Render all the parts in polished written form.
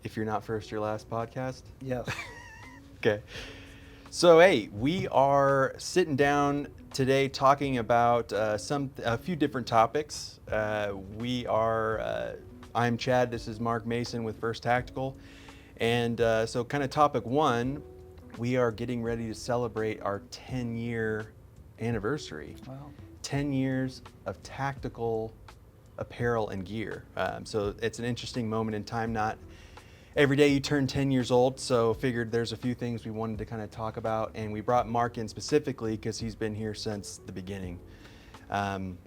if you're not first, your last podcast. Yes. Okay. So, hey, we are sitting down today talking about a few different topics. I'm Chad. This is Mark Mason with First Tactical, and so kind of topic one, we are getting ready to celebrate our 10-year anniversary. Wow. 10 years of tactical apparel and gear. So it's an interesting moment in time. Not every day you turn 10 years old, so figured there's a few things we wanted to kind of talk about, and we brought Mark in specifically because he's been here since the beginning. And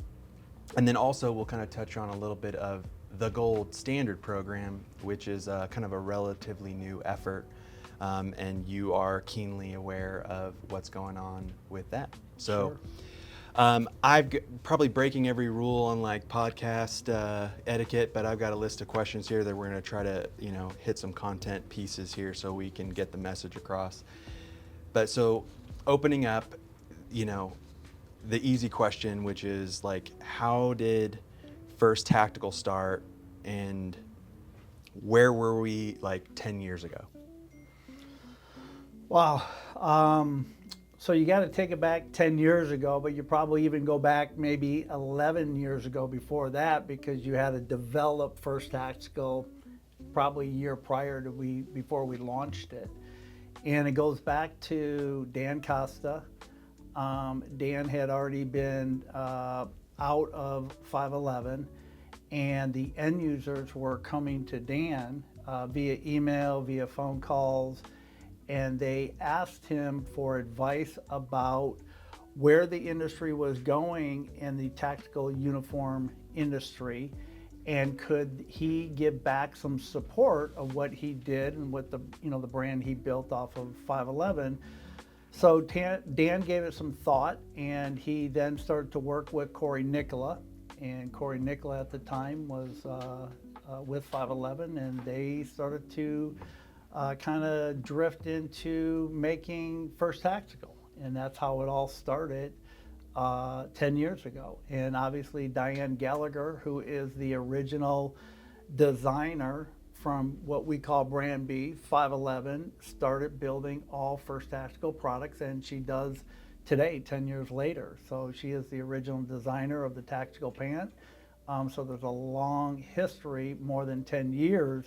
then also we'll kind of touch on a little bit of the Gold Standard program, which is kind of a relatively new effort, and you are keenly aware of what's going on with that. So. Sure. Probably breaking every rule on like podcast etiquette, but I've got a list of questions here that we're going to try to, hit some content pieces here so we can get the message across. But so opening up, the easy question, which is like, how did First Tactical start and where were we like 10 years ago? Wow. So you got to take it back 10 years ago, but you probably even go back maybe 11 years ago before that, because you had to develop First Tactical probably a year prior to before we launched it. And it goes back to Dan Costa. Dan had already been out of 511, and the end users were coming to Dan via email, via phone calls, and they asked him for advice about where the industry was going in the tactical uniform industry, and could he give back some support of what he did and what the brand he built off of 511. So Dan gave it some thought, and he then started to work with Corey Nicola, and Corey Nicola at the time was with 511, and they started to kind of drift into making First Tactical, and that's how it all started 10 years ago. And obviously Diane Gallagher, who is the original designer from what we call Brand B, 511, started building all First Tactical products, and she does today, 10 years later. So she is the original designer of the tactical pant. So there's a long history, more than 10 years,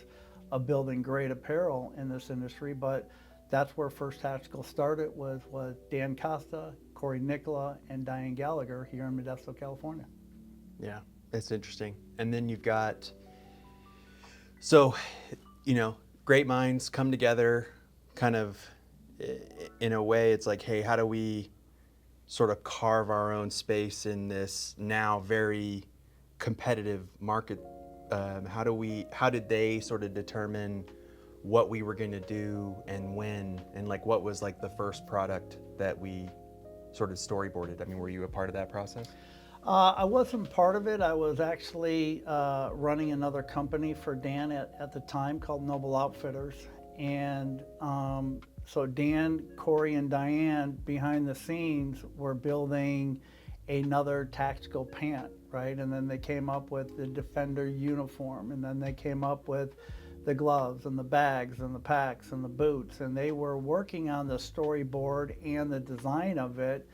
of building great apparel in this industry, but that's where First Tactical started, was Dan Costa, Corey Nicola, and Diane Gallagher here in Modesto, California. Yeah, it's interesting. And then you've got, so, great minds come together, kind of in a way. It's like, hey, how do we sort of carve our own space in this now very competitive market? How did they sort of determine what we were going to do and when, and like what was like the first product that we sort of storyboarded? I mean, were you a part of that process? I wasn't part of it. I was actually running another company for Dan at the time called Noble Outfitters. And so Dan, Corey, and Diane behind the scenes were building another tactical pant, right? And then they came up with the Defender uniform, and then they came up with the gloves and the bags and the packs and the boots, and they were working on the storyboard and the design of it,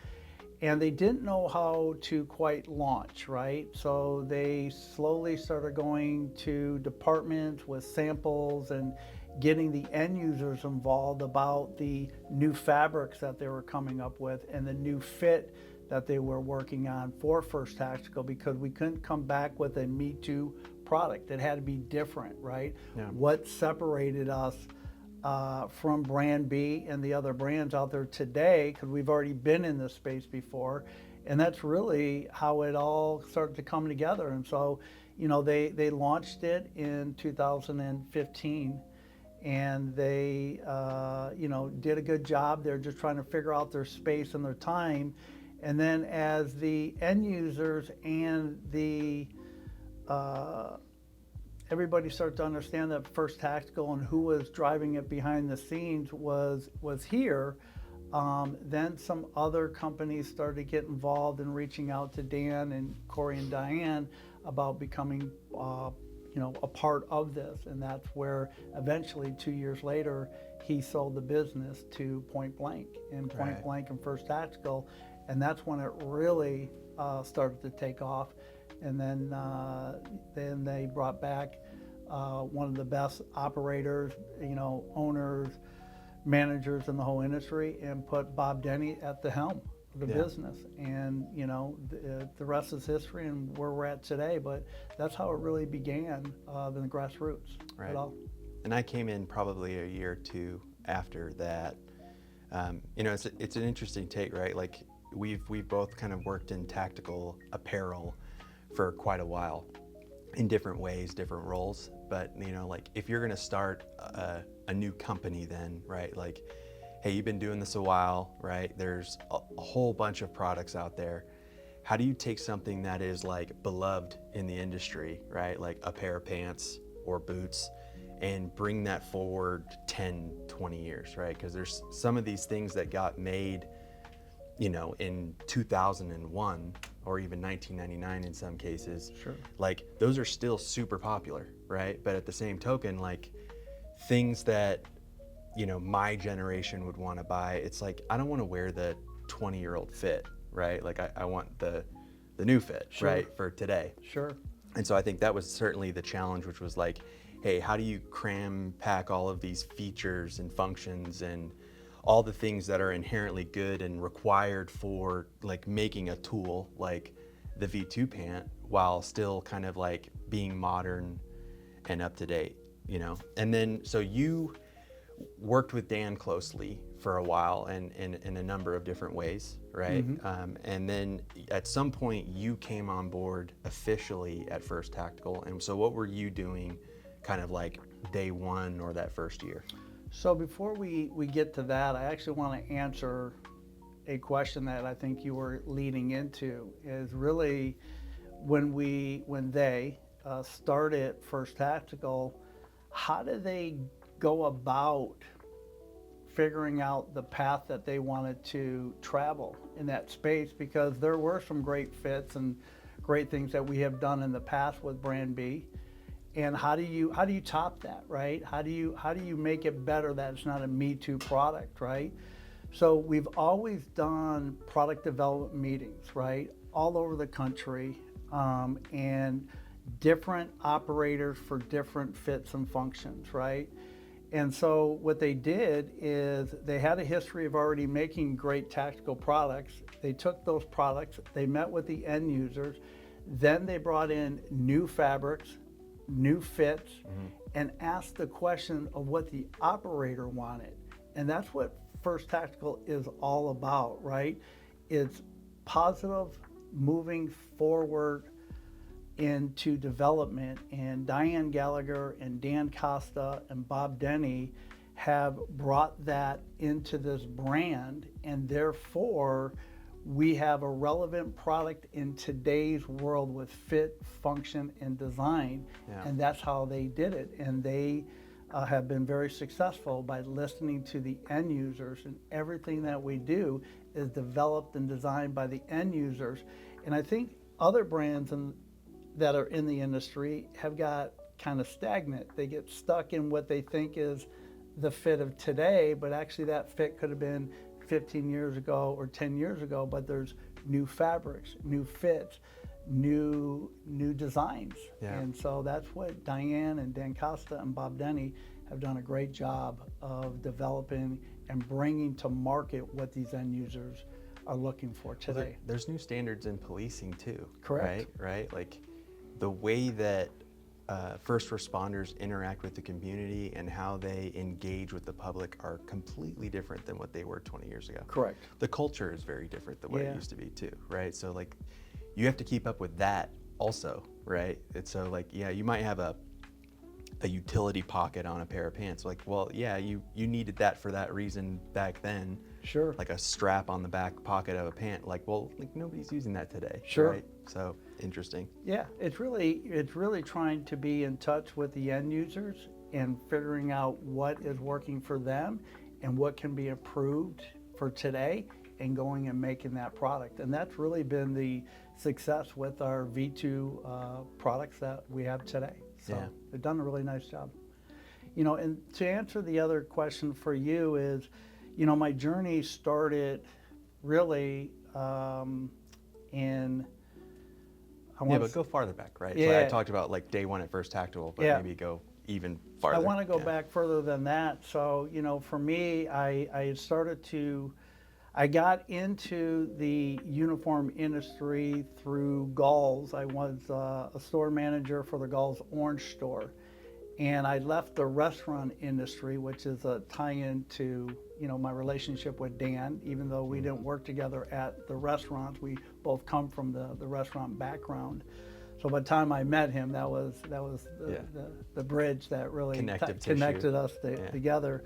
and they didn't know how to quite launch, right? So they slowly started going to departments with samples and getting the end users involved about the new fabrics that they were coming up with and the new fit that they were working on for First Tactical, because we couldn't come back with a Me Too product. It had to be different, right? Yeah. What separated us from Brand B and the other brands out there today, because we've already been in this space before, and that's really how it all started to come together. And so, they launched it in 2015, and they, did a good job. They're just trying to figure out their space and their time. And then as the end users and the everybody started to understand that First Tactical and who was driving it behind the scenes was here, then some other companies started to get involved in reaching out to Dan and Corey and Diane about becoming a part of this, and that's where eventually 2 years later he sold the business to Point Blank and Point Right. Blank and First Tactical, and that's when it really started to take off. And then they brought back one of the best operators, owners, managers in the whole industry, and put Bob Denny at the helm of the Yeah. business. And the rest is history and where we're at today. But that's how it really began, in the grassroots. Right. It all. And I came in probably a year or two after that. It's an interesting take, right? Like we've both kind of worked in tactical apparel for quite a while, in different ways, different roles. But like if you're gonna start a new company, then right, like, hey, you've been doing this a while, right? There's a whole bunch of products out there. How do you take something that is like beloved in the industry, right? Like a pair of pants or boots, and bring that forward 10, 20 years, right? Because there's some of these things that got made, in 2001 or even 1999 in some cases. Sure. Like those are still super popular, right? But at the same token, like things that, my generation would want to buy, it's like, I don't want to wear the 20-year-old fit, right? Like I want the new fit, Sure. right? For today. Sure. And so I think that was certainly the challenge, which was like, hey, how do you pack all of these features and functions and all the things that are inherently good and required for like making a tool like the V2 pant while still kind of like being modern and up to date, And then, so you worked with Dan closely for a while and in a number of different ways, right? And then at some point you came on board officially at First Tactical. And so what were you doing kind of like day one or that first year? So before we get to that, I actually want to answer a question that I think you were leading into, is really when they started First Tactical, how did they go about figuring out the path that they wanted to travel in that space? Because there were some great fits and great things that we have done in the past with Brand B. And how do you top that, right? How do you make it better that it's not a Me Too product, right? So we've always done product development meetings, right, all over the country, and different operators for different fits and functions, right? And so what they did is they had a history of already making great tactical products. They took those products, they met with the end users, then they brought in new fabrics, new fits, and asked the question of what the operator wanted. And that's what First Tactical is all about, right? It's positive, moving forward into development. And Diane Gallagher and Dan Costa and Bob Denny have brought that into this brand, and therefore we have a relevant product in today's world with fit, function, and design. Yeah. And that's how they did it. And they have been very successful by listening to the end users, and everything that we do is developed and designed by the end users. And I think other brands that are in the industry have got kind of stagnant. They get stuck in what they think is the fit of today, but actually that fit could have been 15 years ago or 10 years ago, but there's new fabrics, new fits, new designs. Yeah. And so that's what Diane and Dan Costa and Bob Denny have done a great job of developing and bringing to market what these end users are looking for Well, today. there's new standards in policing too. Correct. Right. Like the way that first responders interact with the community and how they engage with the public are completely different than what they were 20 years ago. Correct. The culture is very different than what Yeah. it used to be too, right? So like you have to keep up with that also, right? It's so like, yeah, you might have a utility pocket on a pair of pants. Like, well, yeah, you needed that for that reason back then. Sure. Like a strap on the back pocket of a pant. Like, well, like nobody's using that today. Sure. Right? So interesting. Yeah, it's really trying to be in touch with the end users and figuring out what is working for them and what can be improved for today, and going and making that product. And that's really been the success with our V2 products that we have today. So Yeah. they've done a really nice job. You know, and to answer the other question for you is, you know, my journey started really in, I Yeah, want but go farther back, right? So I Yeah. talked about like day one at First Tactical, but Yeah. maybe go even farther. I want to go Yeah. back further than that. So, you know, for me, I got into the uniform industry through Galls. I was a store manager for the Galls Orange store. And I left the restaurant industry, which is a tie-in to, you know, my relationship with Dan. Even though we didn't work together at the restaurants, we both come from the restaurant background. So by the time I met him, that was Yeah. the bridge that really Connective tissue. connected us Yeah. together.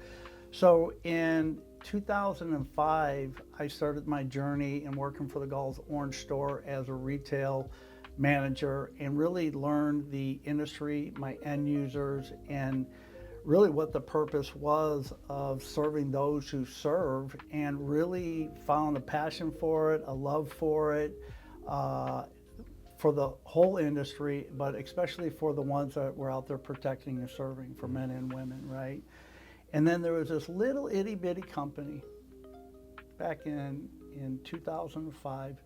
So in 2005, I started my journey in working for the Galls Orange store as a retail manager and really learned the industry, my end users, and really what the purpose was of serving those who serve, and really found a passion for it, a love for it, for the whole industry, but especially for the ones that were out there protecting and serving, for men and women, right? And then there was this little itty bitty company back in 2005,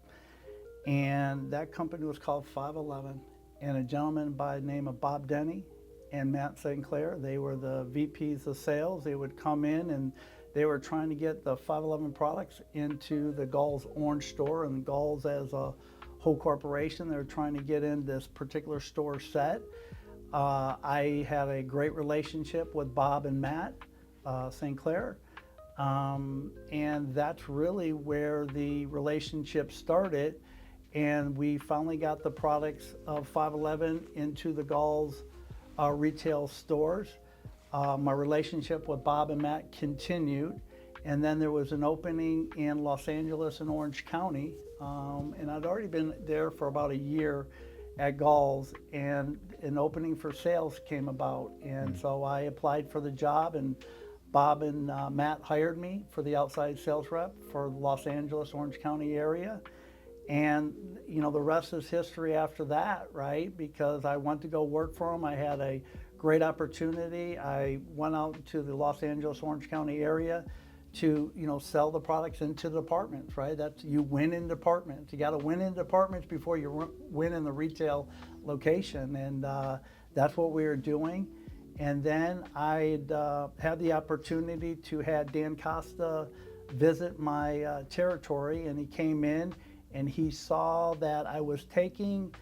and that company was called 511. And a gentleman by the name of Bob Denny and Matt St. Clair, they were the VPs of sales. They would come in and they were trying to get the 511 products into the Galls Orange store, and Galls as a whole corporation, they were trying to get in this particular store set. I had a great relationship with Bob and Matt St. Clair. And that's really where the relationship started. And we finally got the products of 511 into the Galls retail stores. My relationship with Bob and Matt continued. And then there was an opening in Los Angeles and Orange County. And I'd already been there for about a year at Galls, and an opening for sales came about. And so I applied for the job, and Bob and Matt hired me for the outside sales rep for the Los Angeles, Orange County area. And, you know, the rest is history after that, right? Because I went to go work for them. I had a great opportunity. I went out to the Los Angeles, Orange County area to, you know, sell the products into departments, right? That's, you win in departments. You got to win in departments before you win in the retail location. And that's what we were doing. And then I had the opportunity to have Dan Costa visit my territory, and he came in and he saw that I was taking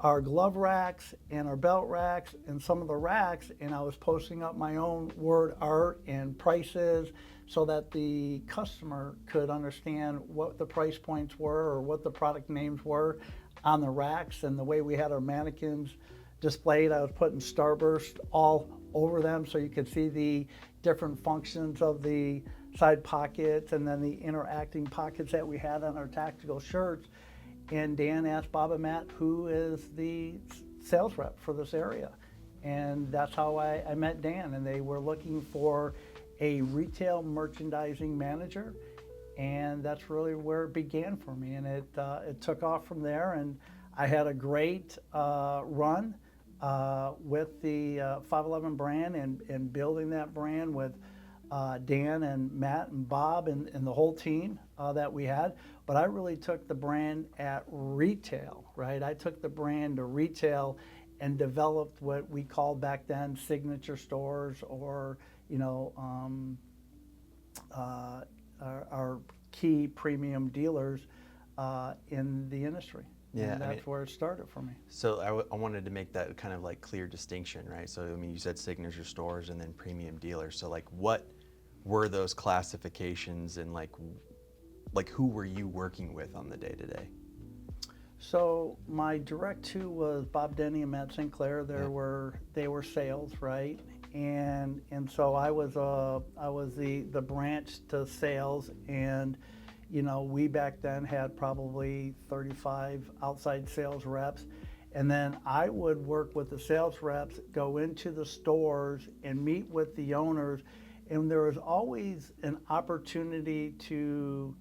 our glove racks and our belt racks and some of the racks, and I was posting up my own word art and prices so that the customer could understand what the price points were or what the product names were on the racks. And the way we had our mannequins displayed, I was putting Starburst all over them so you could see the different functions of the side pockets and then the interacting pockets that we had on our tactical shirts. And Dan asked Bob and Matt, who is the sales rep for this area? And that's how I met Dan, and they were looking for a retail merchandising manager, and that's really where it began for me. And it took off from there, and I had a great run with the 511 brand and building that brand with Dan and Matt and Bob and the whole team that we had. But I really took the brand at retail, right? I took the brand to retail and developed what we called back then signature stores, or, you know, our key premium dealers in the industry. Yeah, and that's where it started for me. So I wanted to make that kind of like clear distinction, right? So I mean, you said signature stores and then premium dealers. So like, what were those classifications, and like who were you working with on the day to day? So my direct two was Bob Denny and Matt St. Clair. They were sales, right? And so I was the branch to sales, and you know, we back then had probably 35 outside sales reps. And then I would work with the sales reps, go into the stores and meet with the owners. And there was always an opportunity to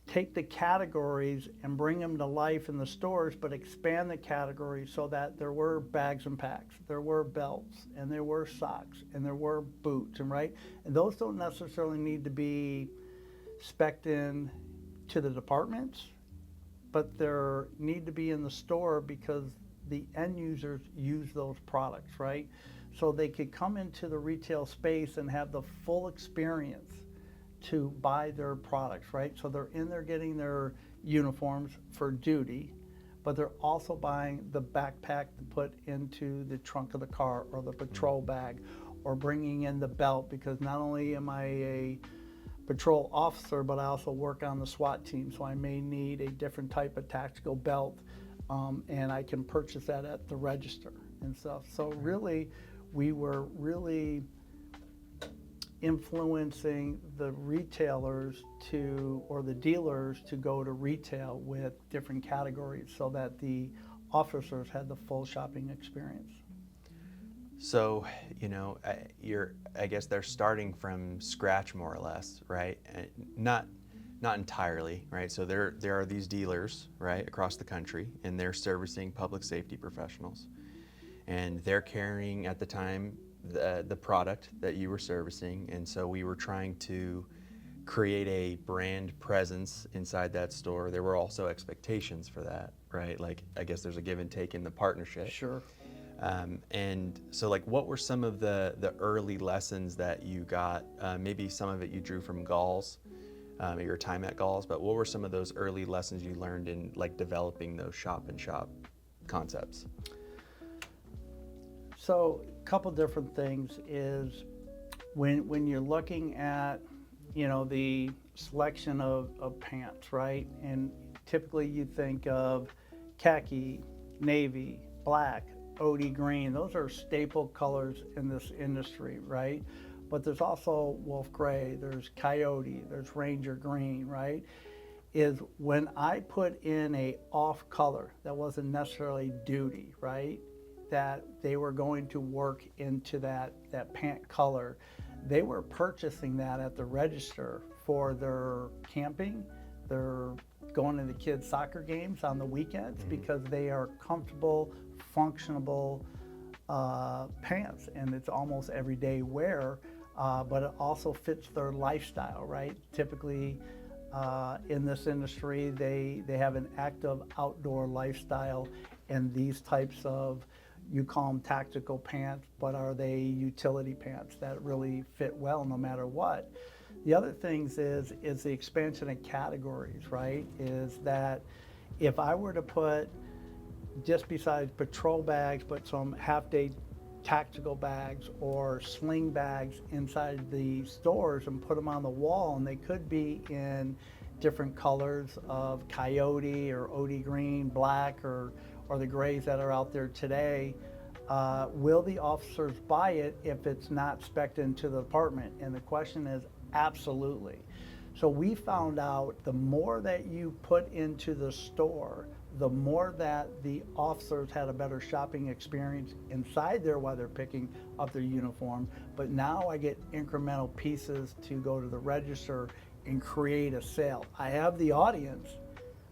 take the categories and bring them to life in the stores, but expand the categories so that there were bags and packs, there were belts, and there were socks, and there were boots, and right? And those don't necessarily need to be spec'd in to the departments, but they need to be in the store because the end users use those products, right? So they could come into the retail space and have the full experience to buy their products, right? So they're in there getting their uniforms for duty, but they're also buying the backpack to put into the trunk of the car, or the patrol bag, or bringing in the belt, because not only am I a patrol officer, but I also work on the SWAT team, so I may need a different type of tactical belt, and I can purchase that at the register and stuff. So really, we were really influencing the retailers or the dealers to go to retail with different categories so that the officers had the full shopping experience. So, I guess they're starting from scratch more or less, right? Not entirely, right? So there are these dealers, right, across the country, and they're servicing public safety professionals, and they're carrying at the time the product that you were servicing, and so we were trying to create a brand presence inside that store. There were also expectations for that, right? Like, I guess there's a give and take in the partnership. Sure. And so, like, what were some of the early lessons that you got? Maybe some of it you drew from Galls, your time at Galls, but what were some of those early lessons you learned in, like, developing those shop and shop concepts? So a couple different things is when you're looking at, the selection of pants, right? And typically you think of khaki, navy, black, OD green. Those are staple colors in this industry, right? But there's also wolf gray, there's coyote, there's ranger green, right? Is when I put in a off color that wasn't necessarily duty, right? That they were going to work into that pant color, they were purchasing that at the register for their camping, they're going to the kids' soccer games on the weekends, because they are comfortable, functional pants, and it's almost everyday wear, but it also fits their lifestyle, right? Typically in this industry, they have an active outdoor lifestyle, and these types of, you call them tactical pants, but are they utility pants that really fit well no matter what? The other things is the expansion of categories, right? Is that if I were to put, just besides patrol bags, but some half-day tactical bags or sling bags inside the stores and put them on the wall, and they could be in different colors of coyote or OD green, black, or the grays that are out there today, will the officers buy it if it's not spec'd into the department? And the question is absolutely. So we found out the more that you put into the store, the more that the officers had a better shopping experience inside there while they're picking up their uniform. But now I get incremental pieces to go to the register and create a sale. I have the audience,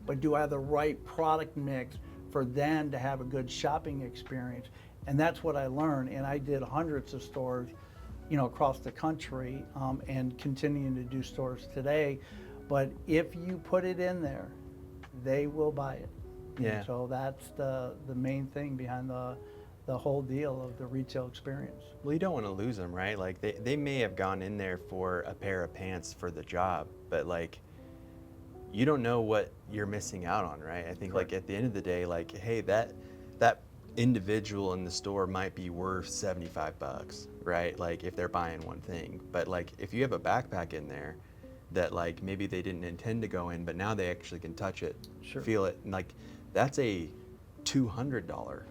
but do I have the right product mix for them to have a good shopping experience? And that's what I learned. And I did hundreds of stores, across the country, and continuing to do stores today. But if you put it in there, they will buy it. Yeah. And so that's the main thing behind the whole deal of the retail experience. Well, you don't want to lose them, right? Like, they may have gone in there for a pair of pants for the job, but, like, you don't know what you're missing out on, right? I think, Correct. like, at the end of the day, like, hey, that individual in the store might be worth $75, right? Like, if they're buying one thing. But, like, if you have a backpack in there that, like, maybe they didn't intend to go in, but now they actually can touch it, Sure. feel it, and, like, that's a $200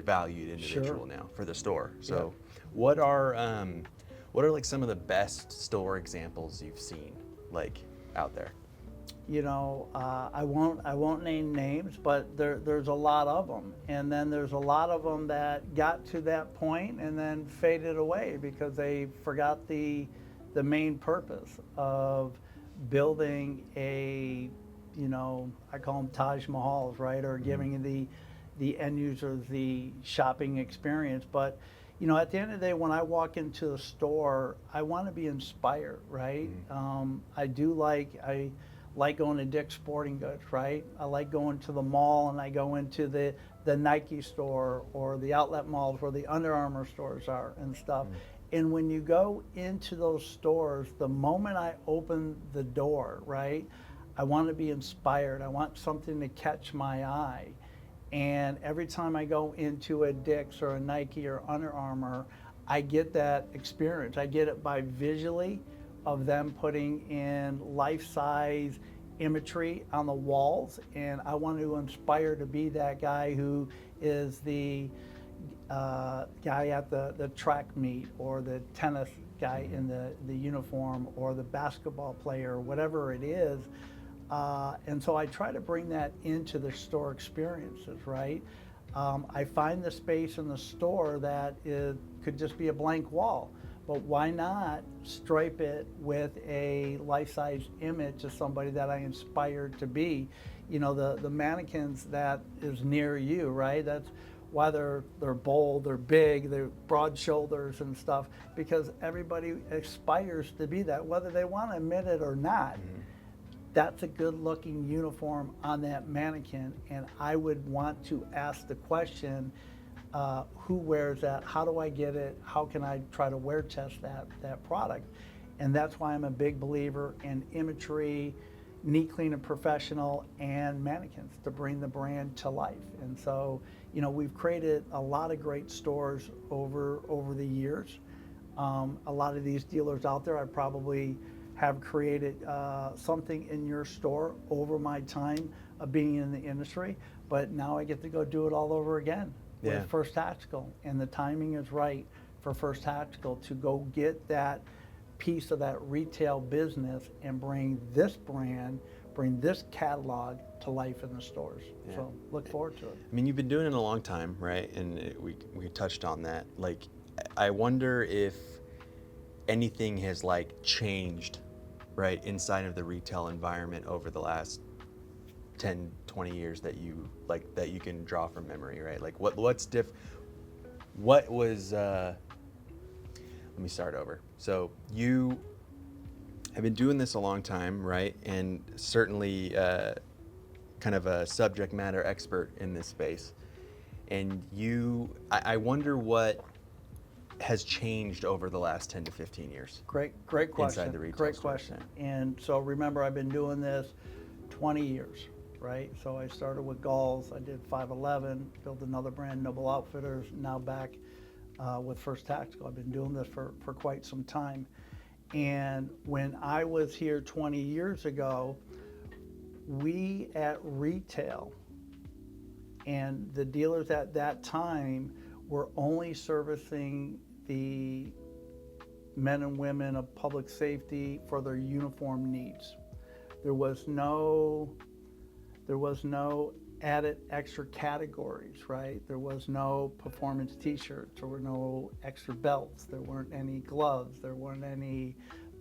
valued individual now for the store. So what are like some of the best store examples you've seen, like, out there? I won't name names, but there's a lot of them, and then there's a lot of them that got to that point and then faded away because they forgot the main purpose of building a, I call them Taj Mahals, right? Or giving the end users the shopping experience. But, at the end of the day, when I walk into the store, I want to be inspired, right? I like going to Dick's Sporting Goods, right? I like going to the mall and I go into the Nike store or the outlet malls where the Under Armour stores are and stuff. And when you go into those stores, the moment I open the door, right, I want to be inspired. I want something to catch my eye. And every time I go into a Dick's or a Nike or Under Armour, I get that experience. I get it by visually of them putting in life-size imagery on the walls, and I want to inspire to be that guy who is the guy at the track meet, or the tennis guy in the uniform, or the basketball player, or whatever it is. And so I try to bring that into the store experiences, right? I find the space in the store that could just be a blank wall, but why not stripe it with a life-size image of somebody that I inspired to be? The mannequins that is near you, right? That's why they're bold, they're big, they're broad shoulders and stuff, because everybody aspires to be that, whether they want to admit it or not. That's a good looking uniform on that mannequin, and I would want to ask the question, who wears that? How do I get it? How can I try to wear test that product? And that's why I'm a big believer in imagery, neat, clean, and professional, and mannequins to bring the brand to life. And so, we've created a lot of great stores over the years. A lot of these dealers out there, I probably have created something in your store over my time of being in the industry, but now I get to go do it all over again with First Tactical, and the timing is right for First Tactical to go get that piece of that retail business and bring this brand, bring this catalog to life in the stores. So look forward to it. I mean, you've been doing it a long time, right? And we touched on that. Like, I wonder if anything has changed, right, inside of the retail environment over the last 10, 20 years that you can draw from memory, right? Like what was let me start over. So you have been doing this a long time, right? And certainly kind of a subject matter expert in this space. And I wonder what has changed over the last 10 to 15 years. Great question. Inside the retail Great stores, question. And so remember, I've been doing this 20 years, right? So I started with Galls, I did 511, built another brand, Noble Outfitters, now back with First Tactical. I've been doing this for quite some time. And when I was here 20 years ago, we at retail and the dealers at that time were only servicing the men and women of public safety for their uniform needs. There was no added extra categories, right? There was no performance t-shirts, there were no extra belts, there weren't any gloves, there weren't any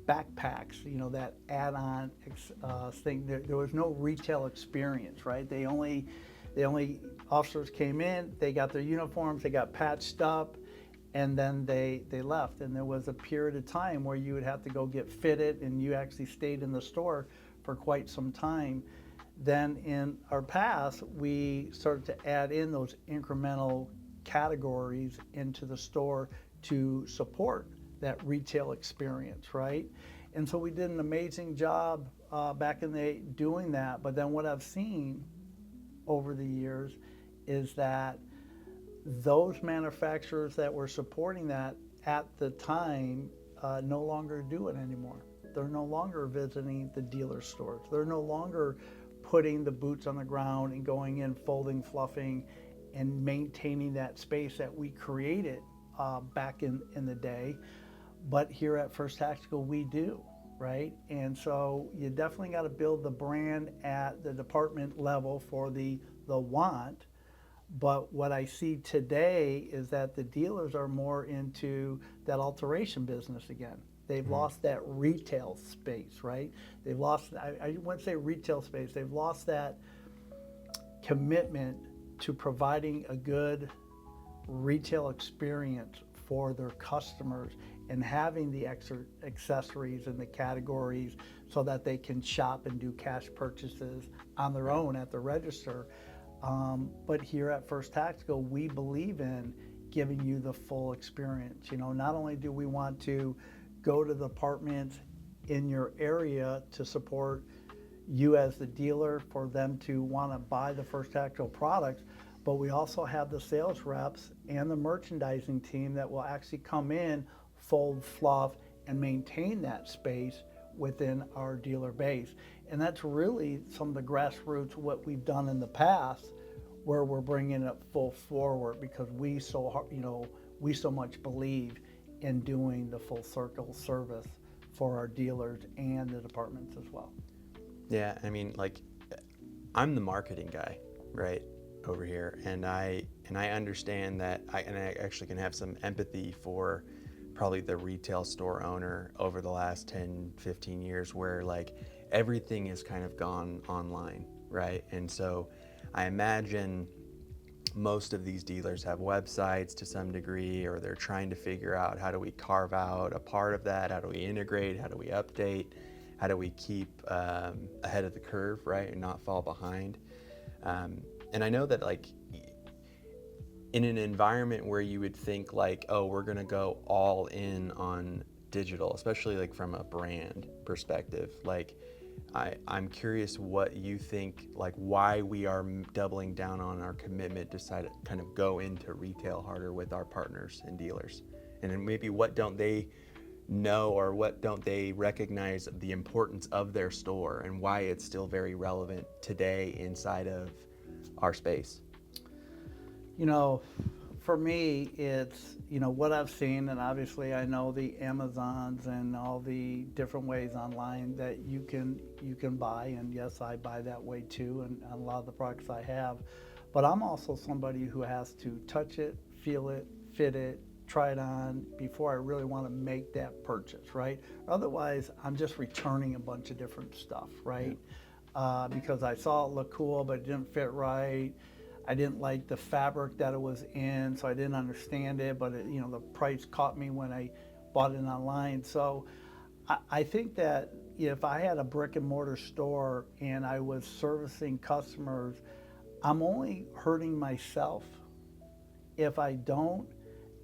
backpacks, that add-on thing. There was no retail experience, right? They only officers came in, they got their uniforms, they got patched up, and then they left. And there was a period of time where you would have to go get fitted, and you actually stayed in the store for quite some time. Then in our past, we started to add in those incremental categories into the store to support that retail experience, right? And so we did an amazing job back in the day doing that. But then what I've seen over the years is that those manufacturers that were supporting that at the time no longer do it anymore. They're no longer visiting the dealer stores. They're no longer putting the boots on the ground and going in, folding, fluffing, and maintaining that space that we created back in the day. But here at First Tactical, we do, right? And so you definitely got to build the brand at the department level for the want. But what I see today is that the dealers are more into that alteration business again, They've lost that retail space, right? They've lost, I wouldn't say retail space, they've lost that commitment to providing a good retail experience for their customers and having the accessories and the categories so that they can shop and do cash purchases on their own at the register. But here at First Tactical, we believe in giving you the full experience. You know, not only do we want to go to the departments in your area to support you as the dealer for them to want to buy the First Tactical products, but we also have the sales reps and the merchandising team that will actually come in, fold, fluff, and maintain that space within our dealer base. And that's really some of the grassroots what we've done in the past, where we're bringing it full forward because we so much believe in doing the full circle service for our dealers and the departments as well. Yeah, I mean, like, I'm the marketing guy, right, over here, and I understand that, I actually can have some empathy for probably the retail store owner over the last 10, 15 years, where like everything is kind of gone online, right? And so I imagine most of these dealers have websites to some degree, or they're trying to figure out, how do we carve out a part of that? How do we integrate? How do we update? How do we keep ahead of the curve, right, and not fall behind? And I know that, like, in an environment where you would think like, oh, we're gonna go all in on digital, especially like from a brand perspective, like I'm curious what you think, like why we are doubling down on our commitment to kind of go into retail harder with our partners and dealers, and then maybe what don't they know, or what don't they recognize the importance of their store and why it's still very relevant today inside of our space. You know, for me, it's, you know, what I've seen, and obviously I know the Amazons and all the different ways online that you can buy, and yes, I buy that way too, and a lot of the products I have. But I'm also somebody who has to touch it, feel it, fit it, try it on before I really want to make that purchase, right? Otherwise, I'm just returning a bunch of different stuff, right? Yeah. Because I saw it look cool, but it didn't fit right. I didn't like the fabric that it was in, so I didn't understand it, but it, you know, the price caught me when I bought it online. So I think that if I had a brick and mortar store and I was servicing customers, I'm only hurting myself if I don't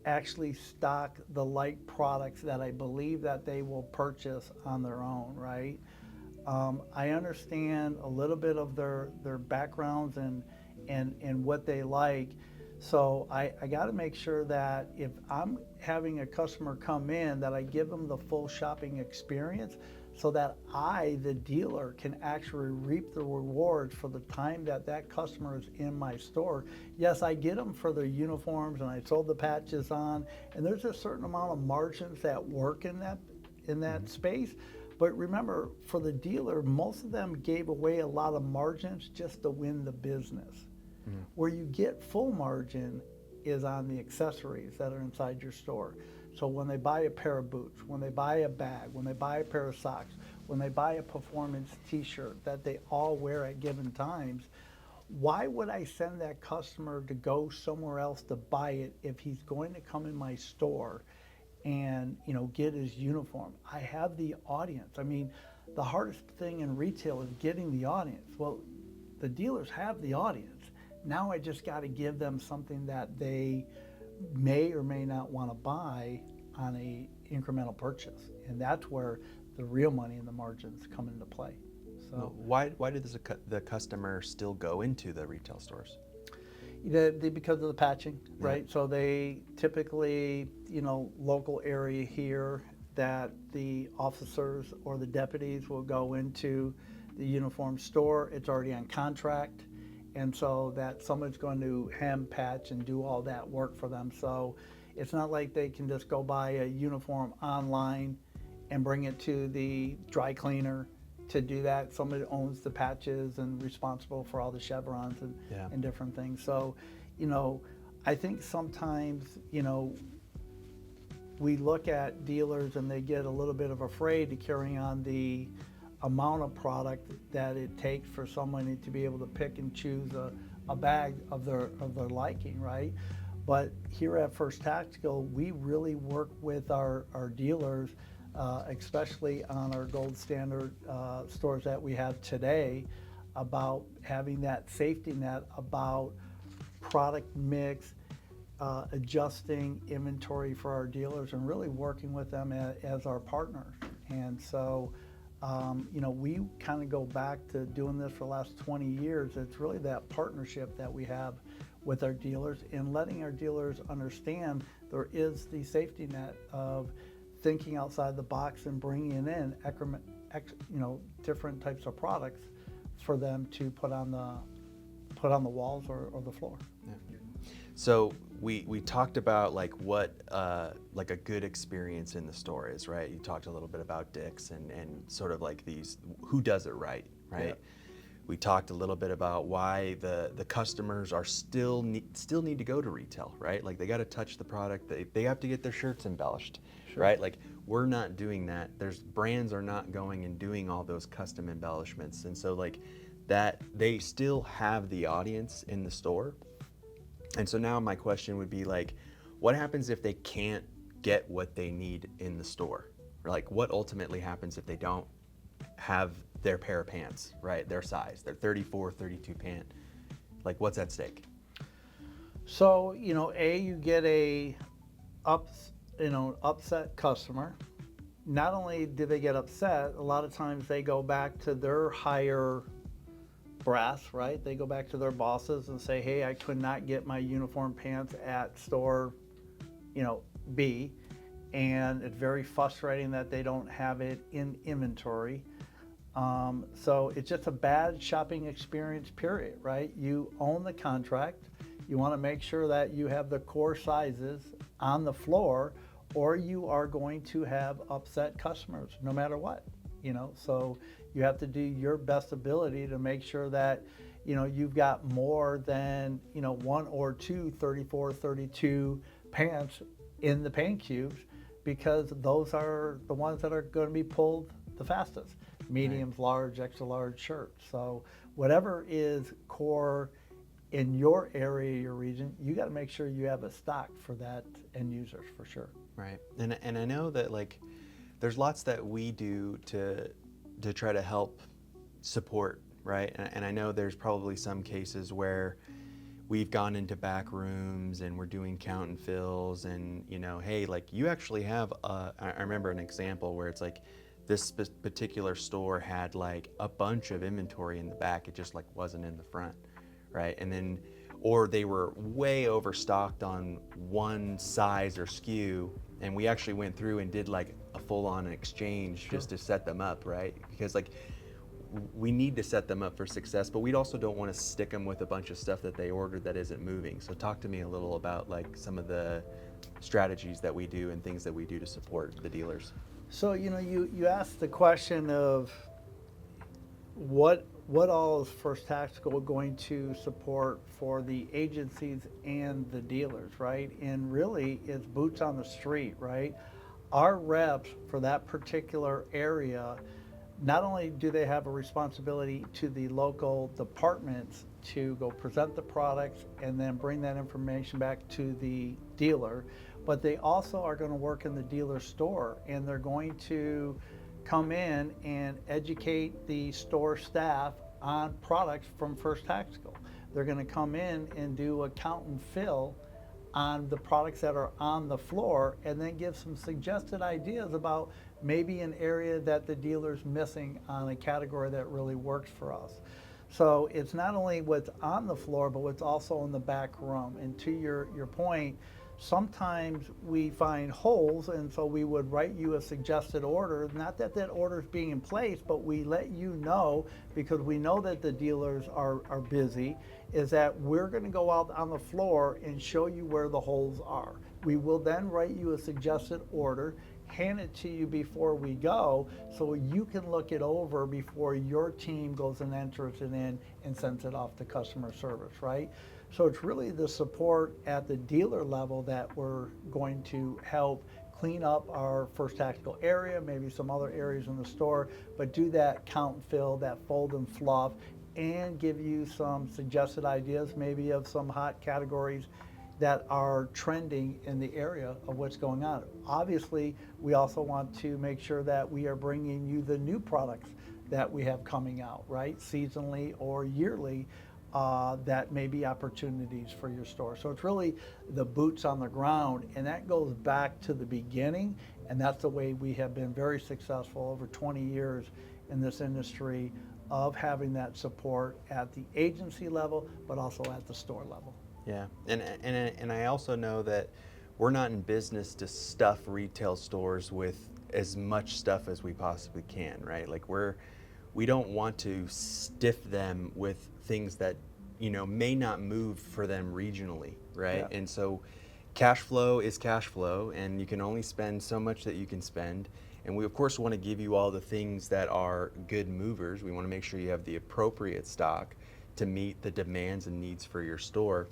actually stock the like products that I believe that they will purchase on their own, right? I understand a little bit of their backgrounds and what they like. So I got to make sure that if I'm having a customer come in, that I give them the full shopping experience so that I, the dealer, can actually reap the rewards for the time that that customer is in my store. Yes, I get them for their uniforms and I sold the patches on, and there's a certain amount of margins that work in that space. But remember, for the dealer, most of them gave away a lot of margins just to win the business. Where you get full margin is on the accessories that are inside your store. So when they buy a pair of boots, when they buy a bag, when they buy a pair of socks, when they buy a performance t-shirt that they all wear at given times, why would I send that customer to go somewhere else to buy it if he's going to come in my store and, you know, get his uniform? I have the audience. I mean, the hardest thing in retail is getting the audience. Well, the dealers have the audience. Now I just got to give them something that they may or may not want to buy on a incremental purchase, and that's where the real money and the margins come into play. So why does the customer still go into the retail stores? Because of the patching, right? Yeah. So they typically, you know, local area here, that the officers or the deputies will go into the uniform store. It's already on contract. And so that someone's going to hem, patch, and do all that work for them. So it's not like they can just go buy a uniform online and bring it to the dry cleaner to do that. Somebody owns the patches and responsible for all the chevrons and different things. So, you know, I think sometimes, you know, we look at dealers and they get a little bit of afraid to carry on the amount of product that it takes for someone to be able to pick and choose a bag of their liking, right? But here at First Tactical, we really work with our dealers, especially on our gold standard stores that we have today, about having that safety net, about product mix, adjusting inventory for our dealers, and really working with them as our partners. And so, we kind of go back to doing this for the last 20 years. It's really that partnership that we have with our dealers and letting our dealers understand there is the safety net of thinking outside the box and bringing in different types of products for them to put on the walls or the floor. Yeah. So we talked about like what like a good experience in the store is, right? You talked a little bit about Dick's and sort of like these, who does it right? Yeah. We talked a little bit about why the customers are still need to go to retail, right? Like they got to touch the product, they have to get their shirts embellished, Sure. right? Like we're not doing that. There's brands are not going and doing all those custom embellishments, and so like that they still have the audience in the store. And so now my question would be like, what happens if they can't get what they need in the store? Or like what ultimately happens if they don't have their pair of pants, right? Their size, their 34, 32 pant. Like what's at stake? So, you get a upset customer. Not only do they get upset, a lot of times they go back to their higher brass, right? They go back to their bosses and say, hey, I could not get my uniform pants at store, B, and it's very frustrating that they don't have it in inventory. So it's just a bad shopping experience, period, right? You own the contract. You want to make sure that you have the core sizes on the floor, or you are going to have upset customers no matter what, so you have to do your best ability to make sure that, you've got more than, one or two 34, 32 pants in the paint cubes, because those are the ones that are going to be pulled the fastest. Mediums, large, extra large shirts. So whatever is core in your area, your region, you got to make sure you have a stock for that end users for sure. Right. And I know that like there's lots that we do to try to help support, right? And I know there's probably some cases where we've gone into back rooms and we're doing count and fills and, hey, like you actually have, I remember an example where it's like this particular store had like a bunch of inventory in the back. It just like wasn't in the front, right? And then, or they were way overstocked on one size or SKU, and we actually went through and did like a full-on exchange just to set them up, right? Because like we need to set them up for success, but we also don't want to stick them with a bunch of stuff that they ordered that isn't moving. So talk to me a little about like some of the strategies that we do and things that we do to support the dealers. So, you asked the question of what all is First Tactical going to support for the agencies and the dealers, right? And really, it's boots on the street, right? Our reps for that particular area, not only do they have a responsibility to the local departments to go present the products and then bring that information back to the dealer, but they also are going to work in the dealer store, and they're going to come in and educate the store staff on products from First Tactical. They're going to come in and do a count and fill on the products that are on the floor, and then give some suggested ideas about maybe an area that the dealer's missing on a category that really works for us. So it's not only what's on the floor, but what's also in the back room. And to your point, sometimes we find holes, and so we would write you a suggested order. Not that that order is being in place, but we let you know, because we know that the dealers are busy, is that we're going to go out on the floor and show you where the holes are. We will then write you a suggested order, hand it to you before we go, so you can look it over before your team goes and enters it in and sends it off to customer service, right? So it's really the support at the dealer level that we're going to help clean up our First Tactical area, maybe some other areas in the store, but do that count and fill, that fold and fluff, and give you some suggested ideas maybe of some hot categories that are trending in the area of what's going on. Obviously, we also want to make sure that we are bringing you the new products that we have coming out, right? Seasonally or yearly, that may be opportunities for your store. So it's really the boots on the ground, and that goes back to the beginning, and that's the way we have been very successful over 20 years in this industry of having that support at the agency level, but also at the store level. Yeah, and I also know that we're not in business to stuff retail stores with as much stuff as we possibly can, right? Like we don't want to stiff them with things that, you know, may not move for them regionally, right? Yeah. And so cash flow is cash flow, and you can only spend so much that you can spend. And we of course want to give you all the things that are good movers. We want to make sure you have the appropriate stock to meet the demands and needs for your store.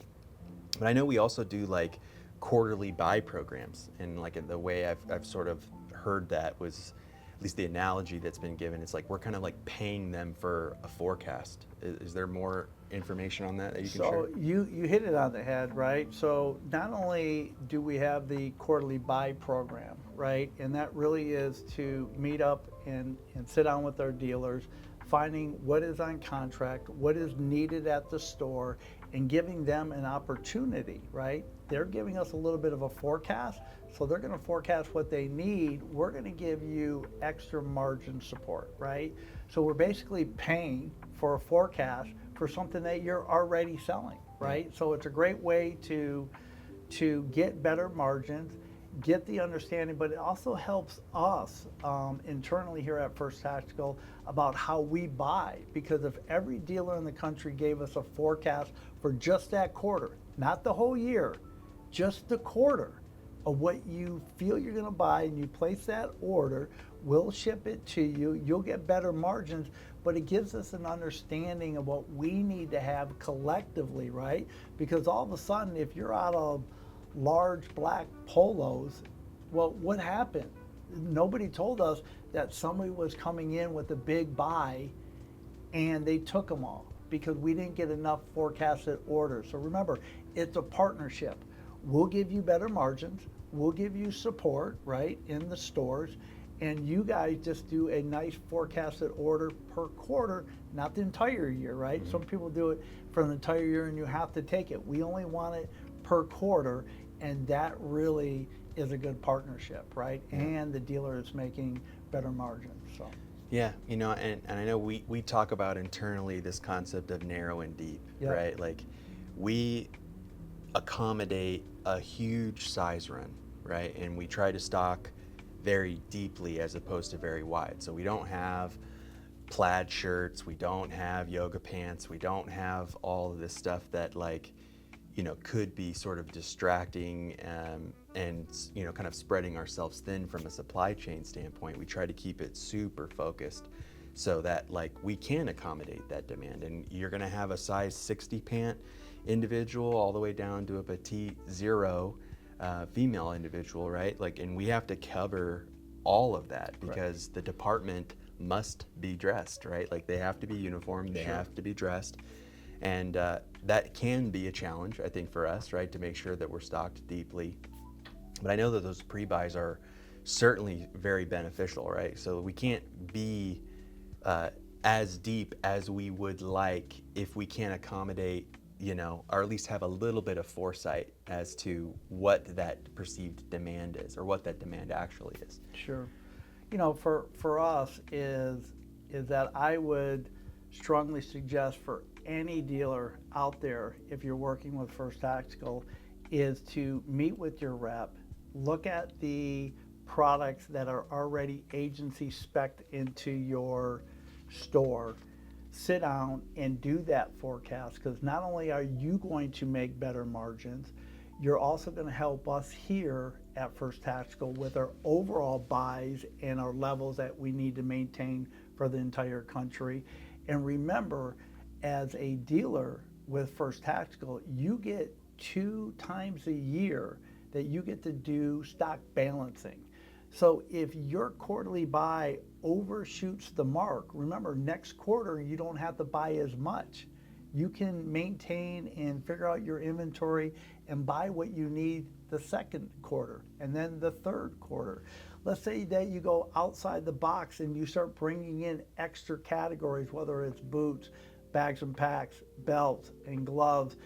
But I know we also do like quarterly buy programs, and like the way I've sort of heard that was, at least the analogy that's been given, it's like we're kind of like paying them for a forecast. Is there more information on that you can share? So you hit it on the head, right? So not only do we have the quarterly buy program, right? And that really is to meet up and sit down with our dealers, finding what is on contract, what is needed at the store, and giving them an opportunity, right? They're giving us a little bit of a forecast, so they're gonna forecast what they need. We're gonna give you extra margin support, right? So we're basically paying for a forecast for something that you're already selling, right? So it's a great way to get better margins, get the understanding, but it also helps us internally here at First Tactical about how we buy. Because if every dealer in the country gave us a forecast for just that quarter, not the whole year, just the quarter of what you feel you're going to buy, and you place that order, we'll ship it to you, you'll get better margins, but it gives us an understanding of what we need to have collectively, right? Because all of a sudden, if you're out of large black polos, well, what happened? Nobody told us that somebody was coming in with a big buy and they took them all because we didn't get enough forecasted orders. So remember, it's a partnership. We'll give you better margins, we'll give you support, right, in the stores, and you guys just do a nice forecasted order per quarter, not the entire year, right? Mm-hmm. Some people do it for the entire year and you have to take it. We only want it per quarter, and that really is a good partnership, right? Yeah. And the dealer is making better margins. So yeah, you know, and I know we talk about internally this concept of narrow and deep, yep. Right? Like we accommodate a huge size run, right? And we try to stock very deeply as opposed to very wide. So we don't have plaid shirts, we don't have yoga pants, we don't have all of this stuff that, like, you know, could be sort of distracting and, you know, kind of spreading ourselves thin from a supply chain standpoint. We try to keep it super focused so that, like, we can accommodate that demand. And you're gonna have a size 60 pant individual all the way down to a petite 0 female individual, right? Like, and we have to cover all of that because the department must be dressed, right? Like, they have to be uniformed, they have to be dressed. And that can be a challenge, I think, for us, right, to make sure that we're stocked deeply. But I know that those pre-buys are certainly very beneficial, right? So we can't be as deep as we would like if we can't accommodate, you know, or at least have a little bit of foresight as to what that perceived demand is, or what that demand actually is. Sure. You know, for us is that I would strongly suggest for any dealer out there, if you're working with First Tactical, is to meet with your rep, look at the products that are already agency spec'd into your store, sit down and do that forecast, because not only are you going to make better margins, you're also going to help us here at First Tactical with our overall buys and our levels that we need to maintain for the entire country. And remember, as a dealer with First Tactical, you get 2 times a year that you get to do stock balancing. So if your quarterly buy overshoots the mark, remember next quarter you don't have to buy as much. You can maintain and figure out your inventory and buy what you need the second quarter and then the third quarter. Let's say that you go outside the box and you start bringing in extra categories, whether it's boots, bags and packs, belts, and gloves,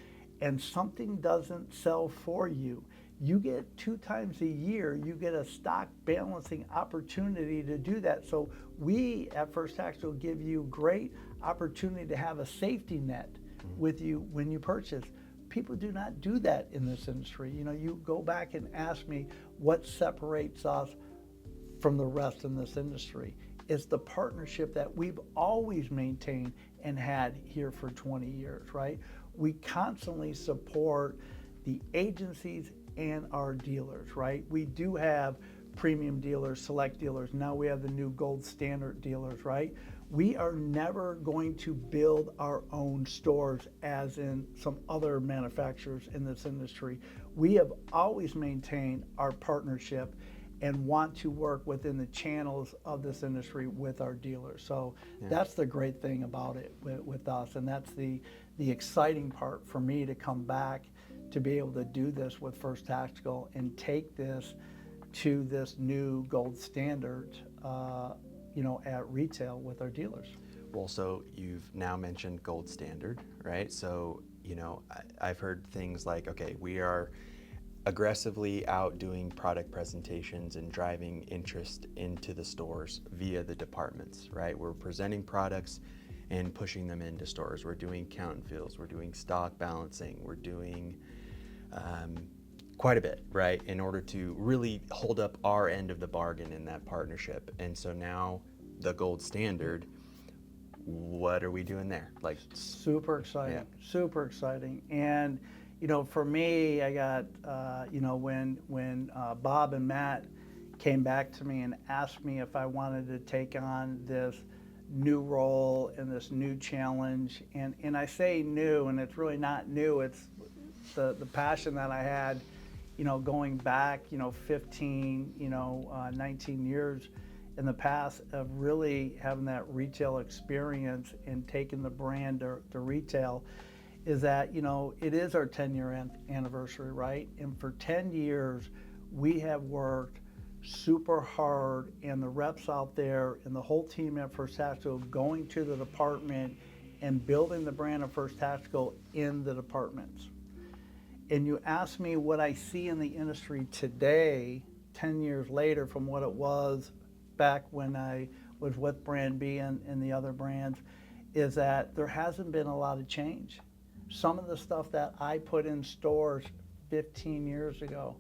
and something doesn't sell for you. You get 2 times a year, you get a stock balancing opportunity to do that. So we at First Tactical give you great opportunity to have a safety net with you when you purchase. People do not do that in this industry. You know, you go back and ask me what separates us from the rest in this industry. It's the partnership that we've always maintained and had here for 20 years, right? We constantly support the agencies and our dealers, right? We do have premium dealers, select dealers. Now we have the new gold standard dealers, right? We are never going to build our own stores as in some other manufacturers in this industry. We have always maintained our partnership and want to work within the channels of this industry with our dealers. So that's the great thing about it with us, and that's the exciting part for me to come back to be able to do this with First Tactical and take this to this new gold standard, at retail with our dealers. Well, so you've now mentioned gold standard, right? So, I've heard things like, okay, we are aggressively out doing product presentations and driving interest into the stores via the departments, right? We're presenting products and pushing them into stores. We're doing count and fills, we're doing stock balancing, we're doing quite a bit, right? In order to really hold up our end of the bargain in that partnership. And so now the gold standard, what are we doing there? Like super exciting, super exciting. And for me, I got, when Bob and Matt came back to me and asked me if I wanted to take on this new role and this new challenge, and I say new, and it's really not new. It's the passion that I had, going back, 15, 19 years in the past of really having that retail experience and taking the brand to retail. Is that, it is our 10-year anniversary, right? And for 10 years, we have worked super hard, and the reps out there and the whole team at First Tactical going to the department and building the brand of First Tactical in the departments. And you ask me what I see in the industry today, 10 years later from what it was back when I was with Brand B and the other brands, is that there hasn't been a lot of change. Some of the stuff that I put in stores 15 years ago,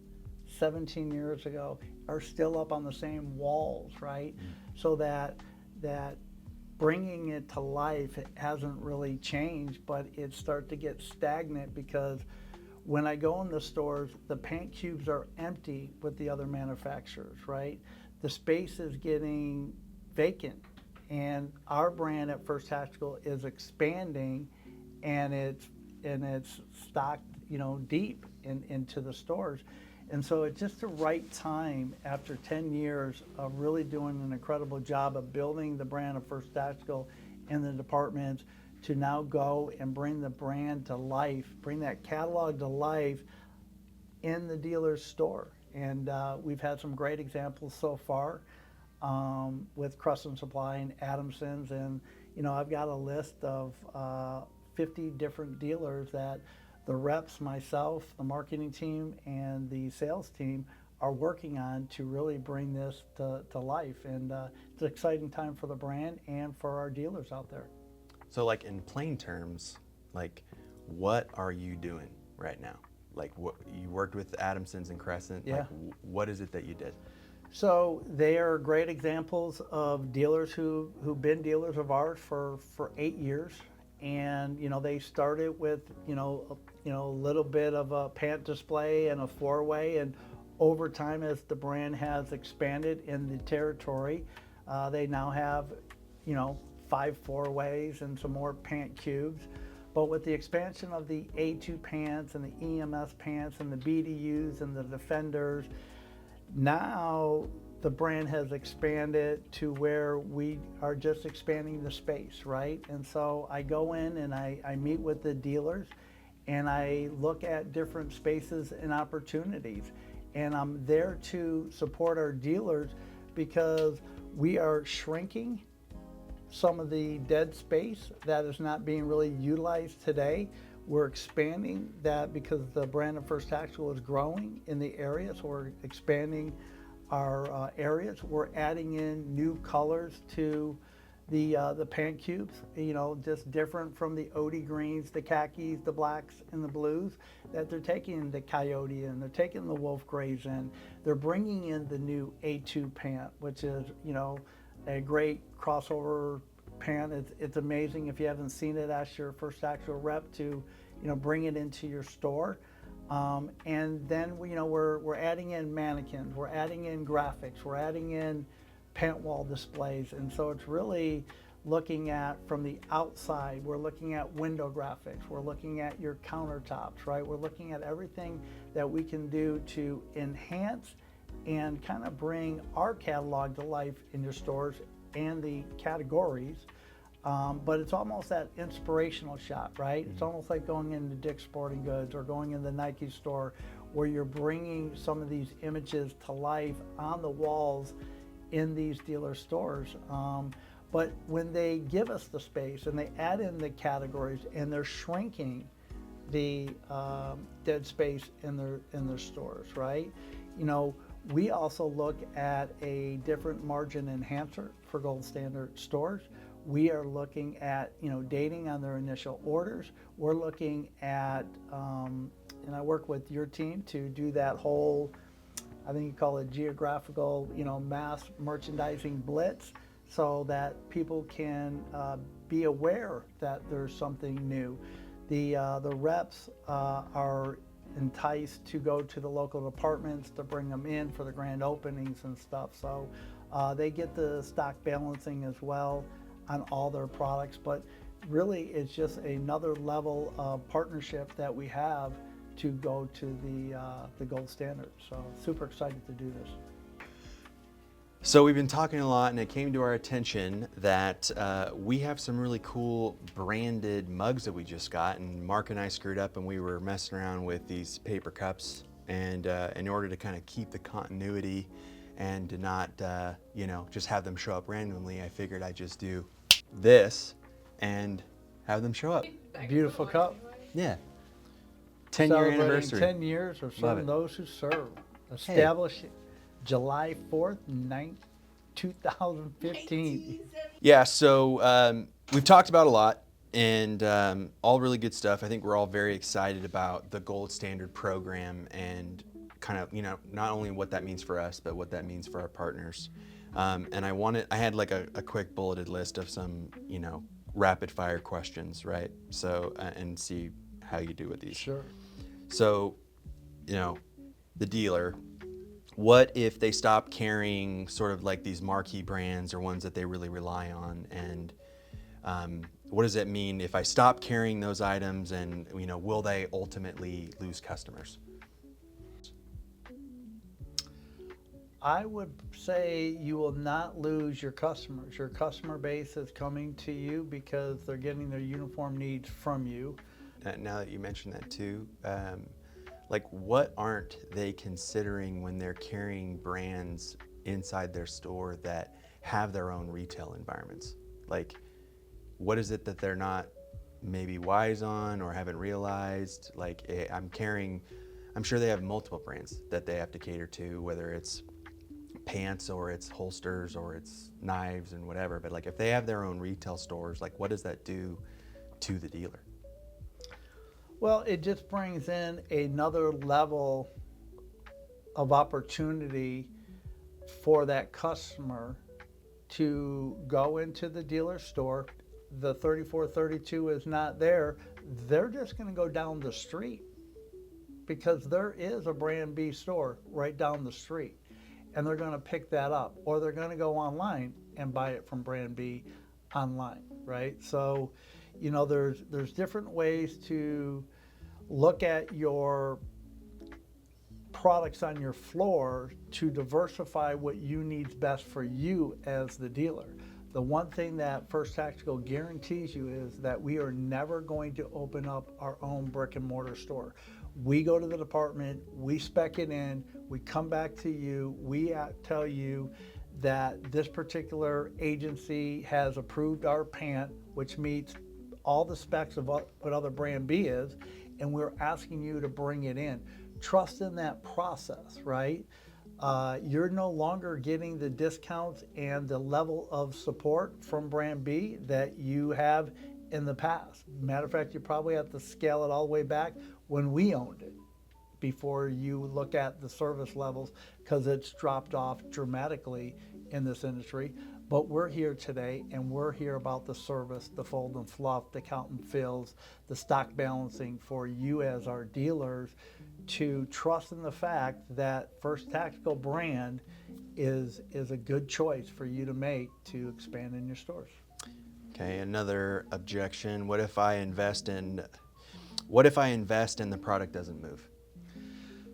17 years ago, are still up on the same walls, right? So that bringing it to life, it hasn't really changed, but it starts to get stagnant because when I go in the stores, the paint cubes are empty with the other manufacturers, right? The space is getting vacant, and our brand at First Tactical is expanding, and it's stocked, deep into the stores. And so it's just the right time after 10 years of really doing an incredible job of building the brand of First Tactical in the departments to now go and bring the brand to life, bring that catalog to life in the dealer's store. And we've had some great examples so far with Crescent Supply and Adamson's. And, I've got a list of 50 different dealers that the reps, myself, the marketing team, and the sales team are working on to really bring this to life. And it's an exciting time for the brand and for our dealers out there. So like in plain terms, like what are you doing right now? Like what you worked with Adamson's and Crescent, Yeah. like what is it that you did? So they are great examples of dealers who've been dealers of ours for 8 years. And they started with a little bit of a pant display and a four-way, and over time as the brand has expanded in the territory, they now have 5 four-ways and some more pant cubes. But with the expansion of the A2 pants and the EMS pants and the BDUs and the Defenders, now the brand has expanded to where we are just expanding the space, right? And so I go in and I meet with the dealers and I look at different spaces and opportunities. And I'm there to support our dealers because we are shrinking some of the dead space that is not being really utilized today. We're expanding that because the brand of First Tactical is growing in the area, so we're expanding our areas. We're adding in new colors to the pant cubes, you know, just different from the OD greens, the khakis, the blacks, and the blues, that they're taking the coyote in, they're taking the wolf grays in, they're bringing in the new A2 pant, which is, you know, a great crossover pant. It's amazing. If you haven't seen it, ask your First Tactical rep to, you know, bring it into your store. And then we're adding in mannequins, we're adding in graphics, we're adding in pant wall displays, and so it's really looking at from the outside. We're looking at window graphics, we're looking at your countertops, right? We're looking at everything that we can do to enhance and kind of bring our catalog to life in your stores and the categories. But it's almost that inspirational shop, right? Mm-hmm. It's almost like going into Dick's Sporting Goods or going in the Nike store, where you're bringing some of these images to life on the walls in these dealer stores. But when they give us the space and they add in the categories and they're shrinking the dead space in their stores, right? You know, we also look at a different margin enhancer for Gold Standard stores. We are looking at, you know, dating on their initial orders. We're looking at, and I work with your team to do that whole, I think you call it geographical, you know, mass merchandising blitz, so that people can be aware that there's something new. The reps are enticed to go to the local departments to bring them in for the grand openings and stuff. So they get the stock balancing as well on all their products, but really it's just another level of partnership that we have to go to the gold standard. So super excited to do this. So we've been talking a lot, and it came to our attention that we have some really cool branded mugs that we just got, and Mark and I screwed up and we were messing around with these paper cups, and in order to kind of keep the continuity and to not you know, just have them show up randomly, I figured I'd just do this and have them show up. Beautiful cup. Yeah. 10-year anniversary. 10 years of serving those who serve. Established July 4th, 2015. Yeah, so we've talked about a lot, and all really good stuff. I think we're all very excited about the Gold Standard program and kind of, you know, not only what that means for us, but what that means for our partners. And I had like a quick bulleted list of some, you know, rapid fire questions, right? So, and see how you do with these. Sure. So, you know, the dealer, what if they stop carrying sort of like these marquee brands or ones that they really rely on? And what does it mean if I stop carrying those items, and, you know, will they ultimately lose customers? I would say you will not lose your customers. Your customer base is coming to you because they're getting their uniform needs from you. Now that you mention that too, like what aren't they considering when they're carrying brands inside their store that have their own retail environments? Like, what is it that they're not maybe wise on or haven't realized? Like, I'm sure they have multiple brands that they have to cater to, whether it's pants or it's holsters or it's knives and whatever. But like, if they have their own retail stores, like what does that do to the dealer? Well, it just brings in another level of opportunity for that customer to go into the dealer store. The 3432 is not there. They're just going to go down the street because there is a Brand B store right down the street, and they're going to pick that up, or they're going to go online and buy it from Brand B online, right? So, you know, there's different ways to look at your products on your floor to diversify what you need's best for you as the dealer. The one thing that First Tactical guarantees you is that we are never going to open up our own brick and mortar store. We go to the department, we spec it in, we come back to you, we tell you that this particular agency has approved our pant, which meets all the specs of what other brand B is, and we're asking you to bring it in. Trust in that process, right? You're no longer getting the discounts and the level of support from brand B that you have in the past. Matter of fact, you probably have to scale it all the way back when we owned it before you look at the service levels, because it's dropped off dramatically in this industry. But we're here today, and we're here about the service, the fold and fluff, the count and fills, the stock balancing for you as our dealers to trust in the fact that First Tactical brand is a good choice for you to make to expand in your stores. Okay, another objection. What if I invest in the product doesn't move?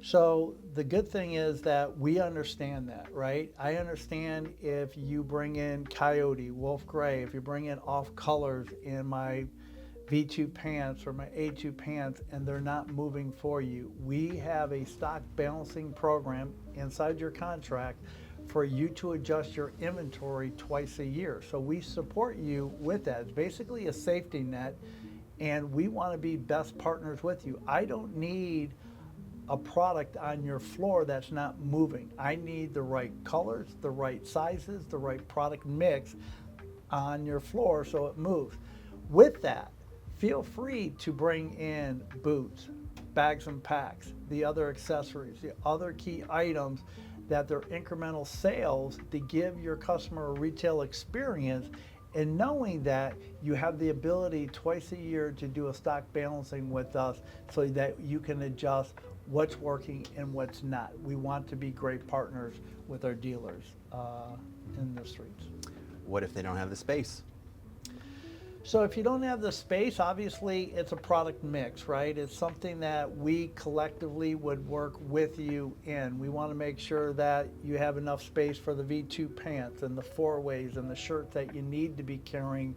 So the good thing is that we understand that, right? I understand if you bring in Coyote, Wolf Gray, if you bring in off colors in my V2 pants or my A2 pants and they're not moving for you. We have a stock balancing program inside your contract for you to adjust your inventory twice a year. So we support you with that. It's basically a safety net, and we want to be best partners with you. I don't need a product on your floor that's not moving. I need the right colors, the right sizes, the right product mix on your floor so it moves. With that, feel free to bring in boots, bags and packs, the other accessories, the other key items that they're incremental sales to give your customer a retail experience, and knowing that you have the ability twice a year to do a stock balancing with us so that you can adjust what's working and what's not. We want to be great partners with our dealers in the streets. What if they don't have the space? So if you don't have the space, obviously it's a product mix, right? It's something that we collectively would work with you in. We want to make sure that you have enough space for the V2 pants and the 4-ways and the shirts that you need to be carrying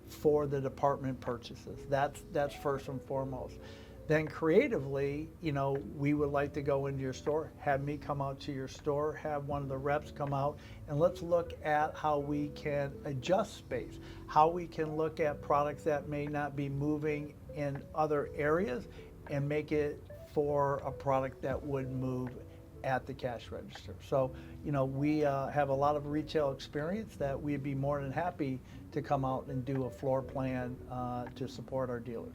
for the department purchases. That's first and foremost. Then creatively, you know, we would like to go into your store, have me come out to your store, have one of the reps come out, and let's look at how we can adjust space, how we can look at products that may not be moving in other areas and make it for a product that would move at the cash register. So, you know, we have a lot of retail experience that we'd be more than happy to come out and do a floor plan to support our dealers.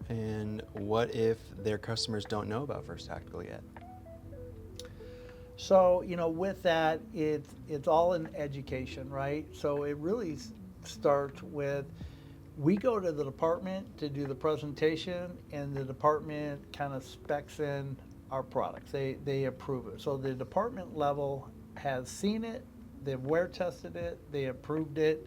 And what if their customers don't know about First Tactical yet? So, you know, with that, it's all in education, right? So it really starts with, we go to the department to do the presentation, and the department kind of specs in our products. They approve it. So the department level has seen it, they've wear tested it, they approved it.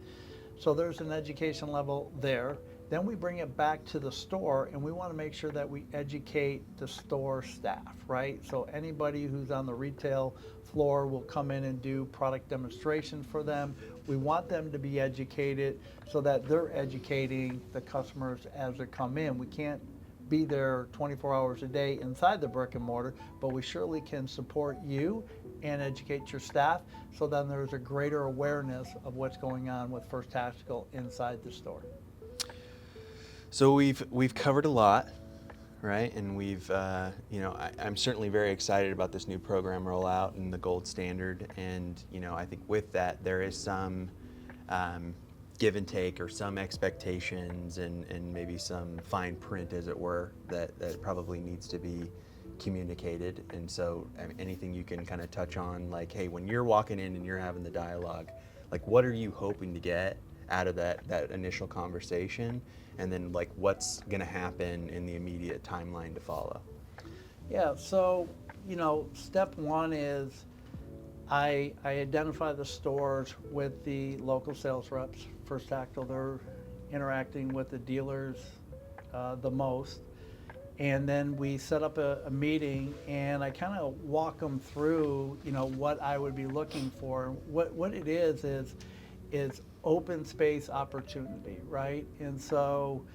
So there's an education level there. Then we bring it back to the store, and we want to make sure that we educate the store staff, right? So anybody who's on the retail floor will come in and do product demonstrations for them. We want them to be educated so that they're educating the customers as they come in. We can't be there 24 hours a day inside the brick and mortar, but we surely can support you and educate your staff, so then there's a greater awareness of what's going on with First Tactical inside the store. So we've covered a lot, right? And we've, you know, I'm certainly very excited about this new program rollout and the gold standard. And, you know, I think with that, there is some give and take, or some expectations and maybe some fine print, as it were, that probably needs to be communicated. And so anything you can kind of touch on, like, hey, when you're walking in and you're having the dialogue, like, what are you hoping to get out of that initial conversation? And then, like, what's going to happen in the immediate timeline to follow? Yeah, so, you know, step one is I identify the stores with the local sales reps. First Tactical, they're interacting with the dealers the most. And then we set up a meeting, and I kind of walk them through, what I would be looking for. What it is open space opportunity, right? And so,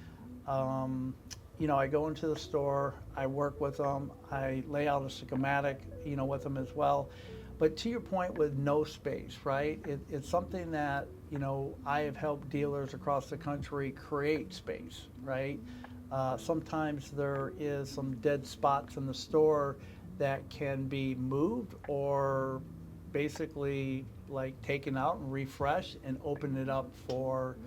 I go into the store, I work with them, I lay out a schematic, with them as well. But to your point with no space, right? It's something that, I have helped dealers across the country create space, right? Sometimes there is some dead spots in the store that can be moved or basically like taken out and refreshed and open it up for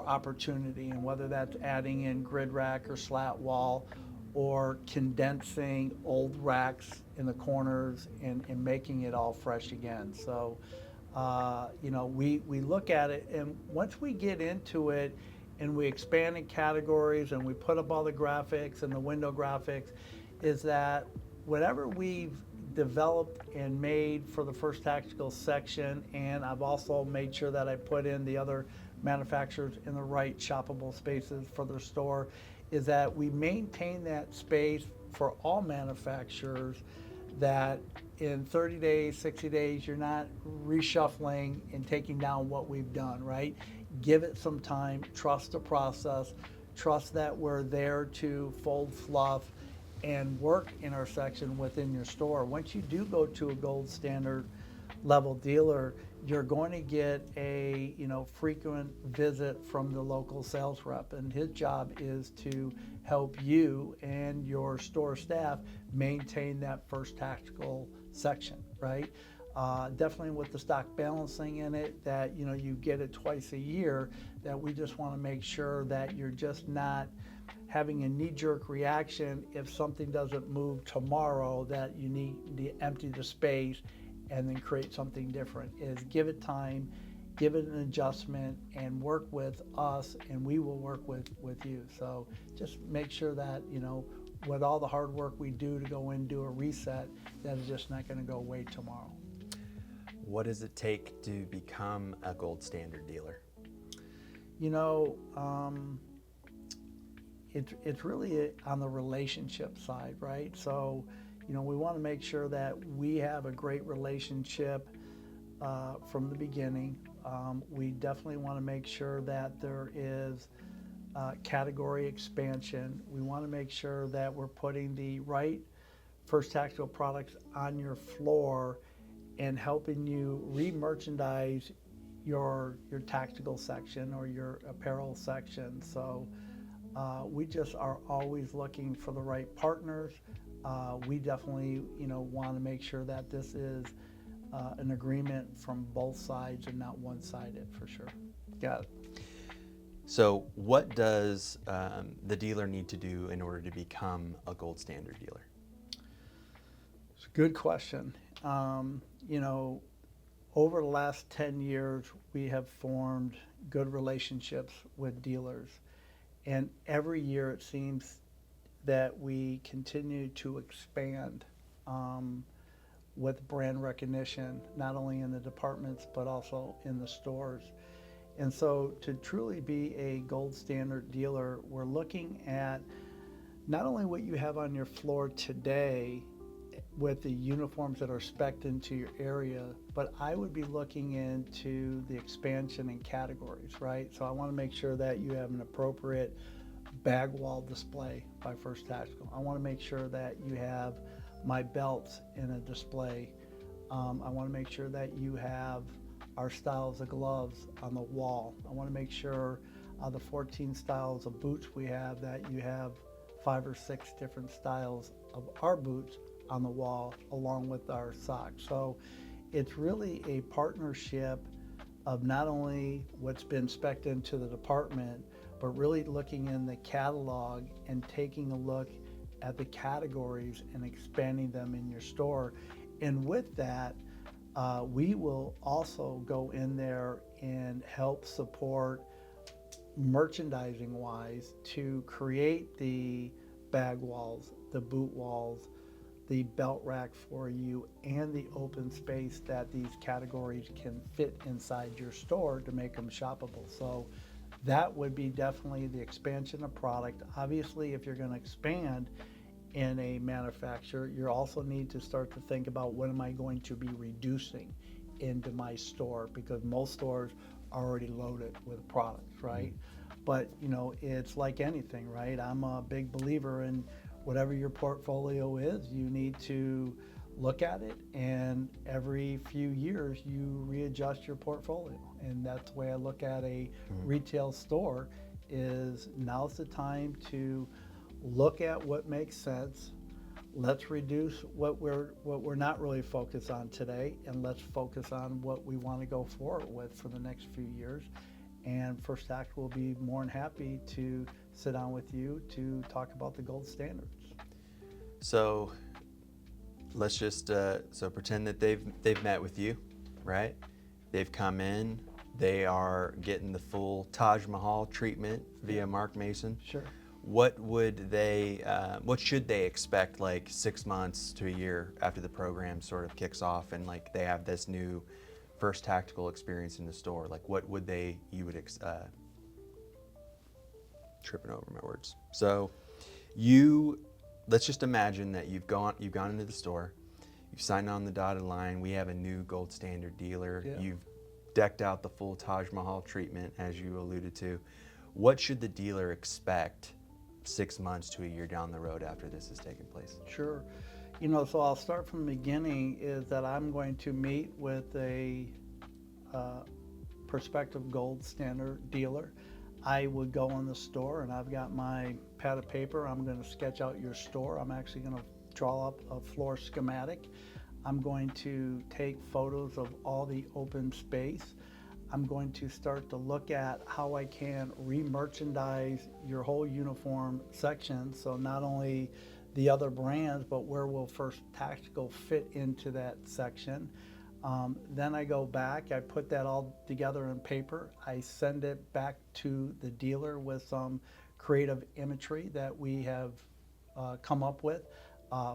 opportunity, and whether that's adding in grid rack or slat wall or condensing old racks in the corners and making it all fresh again. So we look at it, and once we get into it and we expand in categories and we put up all the graphics and the window graphics, is that whatever we've developed and made for the First Tactical section, and I've also made sure that I put in the other manufacturers in the right shoppable spaces for their store, is that we maintain that space for all manufacturers, that in 30 days, 60 days, you're not reshuffling and taking down what we've done, right? Give it some time, trust the process, trust that we're there to fold fluff and work in our section within your store. Once you do go to a gold standard level dealer, you're going to get a frequent visit from the local sales rep, and his job is to help you and your store staff maintain that First Tactical section, right? Definitely with the stock balancing in it, that you get it twice a year, that we just want to make sure that you're just not having a knee-jerk reaction if something doesn't move tomorrow, that you need to empty the space and then create something different. Is give it time, give it an adjustment, and work with us, and we will work with you. So just make sure that with all the hard work we do to go in and do a reset, that is just not going to go away tomorrow. What does it take to become a gold standard dealer? It's really on the relationship side, right? So, we want to make sure that we have a great relationship from the beginning. We definitely want to make sure that there is category expansion. We want to make sure that we're putting the right First Tactical products on your floor and helping you re-merchandise your tactical section or your apparel section. So we just are always looking for the right partners. We definitely want to make sure that this is an agreement from both sides and not one-sided, for sure. Got it. So what does the dealer need to do in order to become a gold standard dealer? It's a good question. Over the last 10 years, we have formed good relationships with dealers. And every year it seems that we continue to expand with brand recognition, not only in the departments, but also in the stores. And so to truly be a gold standard dealer, we're looking at not only what you have on your floor today with the uniforms that are spec'd into your area, but I would be looking into the expansion in categories, right? So I want to make sure that you have an appropriate bag wall display by First Tactical. I want to make sure that you have my belts in a display. I want to make sure that you have our styles of gloves on the wall. I want to make sure the 14 styles of boots we have, that you have 5 or 6 different styles of our boots on the wall along with our socks. So it's really a partnership of not only what's been spec'd into the department, but really looking in the catalog and taking a look at the categories and expanding them in your store. And with that, we will also go in there and help support merchandising wise to create the bag walls, the boot walls, the belt rack for you, and the open space that these categories can fit inside your store to make them shoppable. So that would be definitely the expansion of product. Obviously, if you're going to expand in a manufacturer, you also need to start to think about what am I going to be reducing into my store, because most stores are already loaded with products, right? But you know, it's like anything, right? I'm a big believer in whatever your portfolio is, you need to look at it, and every few years you readjust your portfolio. And that's the way I look at a retail store, is now's the time to look at what makes sense. Let's reduce what we're not really focused on today, and let's focus on what we want to go forward with for the next few years. And First Act will be more than happy to sit down with you to talk about the gold standards. So let's just so pretend that they've met with you, right? They've come in, they are getting the full Taj Mahal treatment via Mark Mason. Sure. What would they, what should they expect, like 6 months to a year after the program sort of kicks off, and like they have this new First Tactical experience in the store? Like what would they, you would, tripping over my words. So let's just imagine that you've gone into the store, you've signed on the dotted line, we have a new gold standard dealer, Yeah. you've decked out the full Taj Mahal treatment, as you alluded to. What should the dealer expect 6 months to a year down the road after this has taken place? Sure. You know, so I'll start from the beginning, is that I'm going to meet with a prospective gold standard dealer. I would go in the store, and I've got my pad of paper. I'm going to sketch out your store. I'm actually going to draw up a floor schematic. I'm going to take photos of all the open space. I'm going to start to look at how I can re-merchandise your whole uniform section. So not only the other brands, but where will First Tactical fit into that section. Then I go back, I put that all together in paper. I send it back to the dealer with some creative imagery that we have come up with,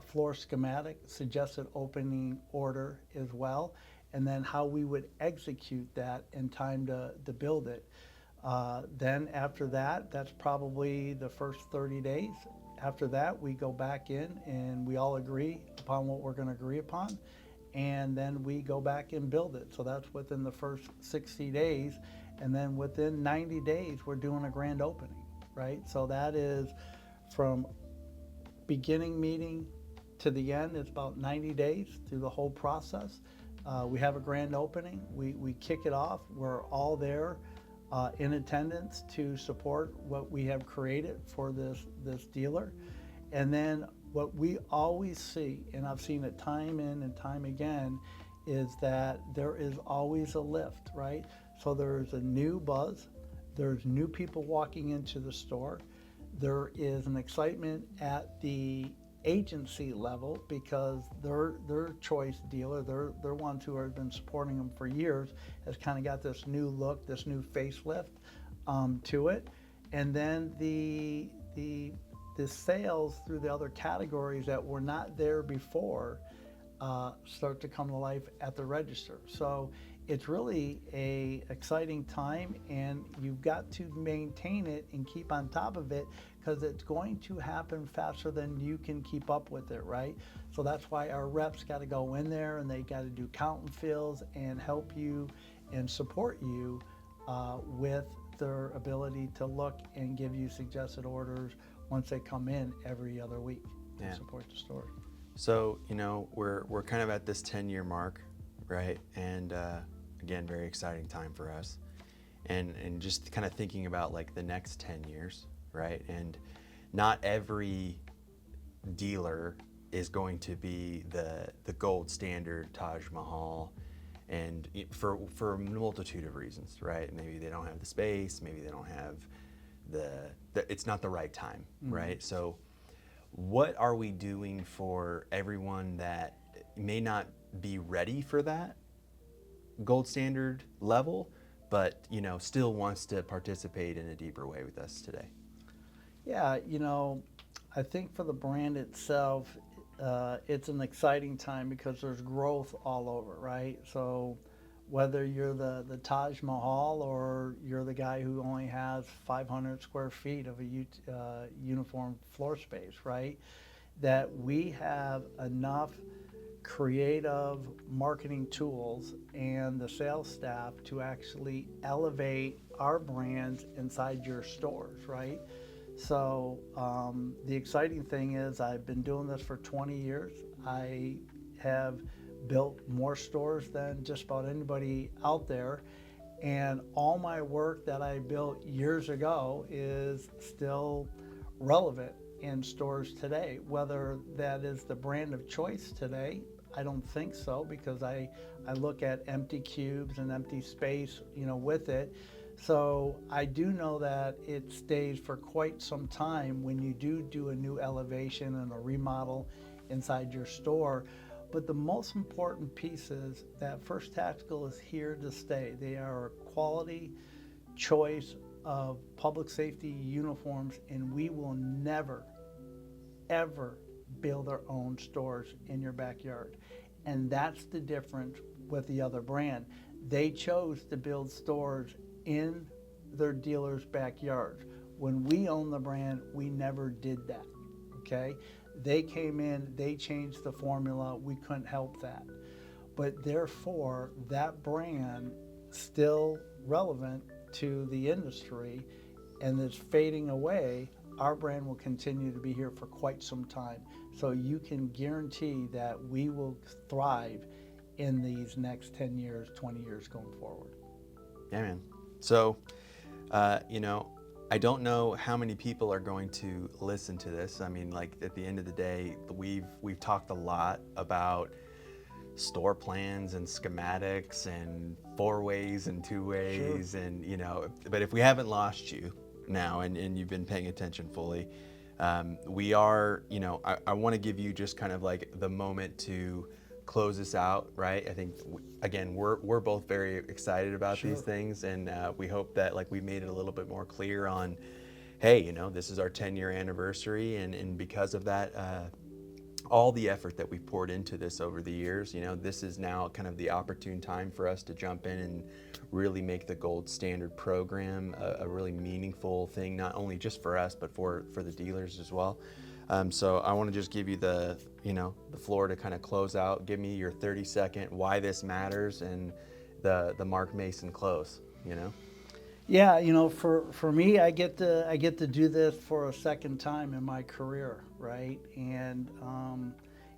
floor schematic, suggested opening order as well, and then how we would execute that in time to build it. Then after that, that's probably the first 30 days. After that, we go back in and we all agree upon what we're going to agree upon, and then we go back and build it. So that's within the first 60 days, and then within 90 days, we're doing a grand opening, right? So that is from beginning meeting to the end. It's about 90 days through the whole process. We have a grand opening. We kick it off. We're all there in attendance to support what we have created for this dealer. And then what we always see, and I've seen it time in and time again, is that there is always a lift, right? So there's a new buzz. There's new people walking into the store. There is an excitement at the agency level, because their choice dealer, they're ones who have been supporting them for years, has kind of got this new look, this new facelift to it. And then the sales through the other categories that were not there before start to come to life at the register. So it's really a exciting time, and you've got to maintain it and keep on top of it, because it's going to happen faster than you can keep up with it, right? So that's why our reps got to go in there, and they got to do count and fills and help you and support you with their ability to look and give you suggested orders once they come in every other week to support the store. So, you know, we're kind of at this 10-year mark, right? And again, very exciting time for us. And just kind of thinking about like the next 10 years, right? And not every dealer is going to be the gold standard Taj Mahal, and for a multitude of reasons, right? Maybe they don't have the space, maybe they don't have it's not the right time, right? So what are we doing for everyone that may not be ready for that gold standard level, but you know, still wants to participate in a deeper way with us today? Yeah, you know, I think for the brand itself, it's an exciting time because there's growth all over, right? So whether you're the Taj Mahal or you're the guy who only has 500 square feet of a uniform floor space, right? That we have enough creative marketing tools and the sales staff to actually elevate our brands inside your stores, right? So the exciting thing is I've been doing this for 20 years. I have built more stores than just about anybody out there. And all my work that I built years ago is still relevant in stores today. Whether that is the brand of choice today, I don't think so, because I look at empty cubes and empty space, with it. So I do know that it stays for quite some time when you do a new elevation and a remodel inside your store. But the most important piece is that First Tactical is here to stay. They are a quality choice of public safety uniforms, and we will never, ever build our own stores in your backyard. And that's the difference with the other brand. They chose to build stores in their dealers' backyards. When we own the brand, we never did that, okay? They came in, they changed the formula, we couldn't help that. But therefore, that brand still relevant to the industry and is fading away. Our brand will continue to be here for quite some time. So you can guarantee that we will thrive in these next 10 years, 20 years going forward. Yeah, man. So, I don't know how many people are going to listen to this. I mean, like at the end of the day, we've talked a lot about store plans and schematics and 4-ways and 2-ways, Sure. and but if we haven't lost you now and you've been paying attention fully, we are, I want to give you just kind of like the moment to close this out, right? I think again, we're both very excited about Sure. these things, and we hope that like we made it a little bit more clear on, hey, this is our 10-year anniversary, and because of that, all the effort that we've poured into this over the years, this is now kind of the opportune time for us to jump in and really make the Gold Standard program a really meaningful thing, not only just for us, but for the dealers as well. So I want to just give you the floor to kind of close out. Give me your 30-second why this matters and the Mark Mason close. Yeah, for me, I get to do this for a second time in my career, right? And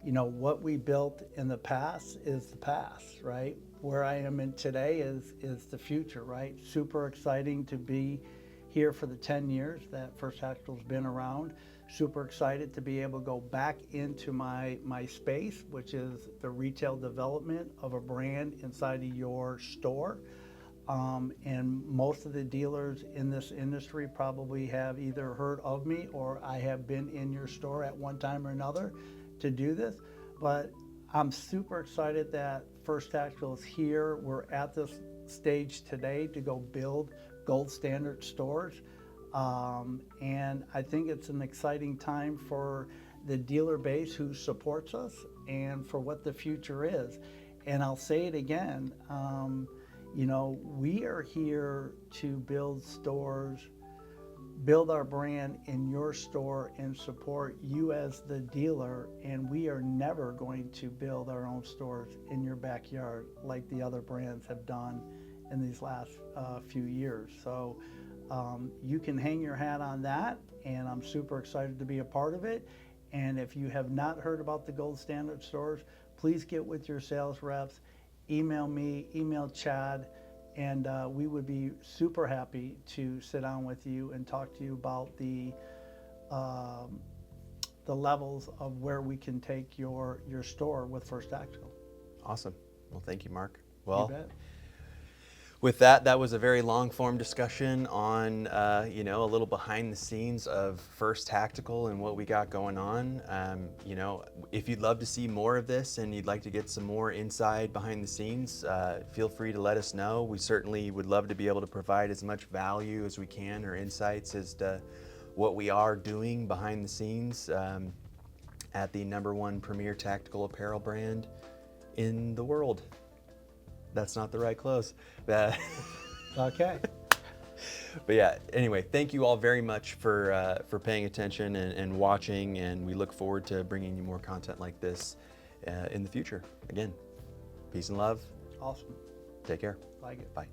what we built in the past is the past, right? Where I am in today is the future, right? Super exciting to be here for the 10 years that First Tactical's been around. Super excited to be able to go back into my space, which is the retail development of a brand inside of your store. And most of the dealers in this industry probably have either heard of me or I have been in your store at one time or another to do this. But I'm super excited that First Tactical is here. We're at this stage today to go build Gold Standard stores. And I think it's an exciting time for the dealer base who supports us and for what the future is. And I'll say it again, we are here to build stores, build our brand in your store and support you as the dealer. And we are never going to build our own stores in your backyard like the other brands have done in these last few years. So you can hang your hat on that, and I'm super excited to be a part of it. And if you have not heard about the Gold Standard stores, please get with your sales reps, email me, email Chad, and we would be super happy to sit down with you and talk to you about the levels of where we can take your store with First Tactical. Awesome. Well, thank you, Mark. You Well, bet. with that was a very long form discussion on, a little behind the scenes of First Tactical and what we got going on. If you'd love to see more of this and you'd like to get some more inside behind the scenes, feel free to let us know. We certainly would love to be able to provide as much value as we can or insights as to what we are doing behind the scenes at the #1 premier tactical apparel brand in the world. That's not the right close. But Okay. yeah, anyway, thank you all very much for paying attention and watching, and we look forward to bringing you more content like this in the future. Again, peace and love. Awesome. Take care. Like it. Bye.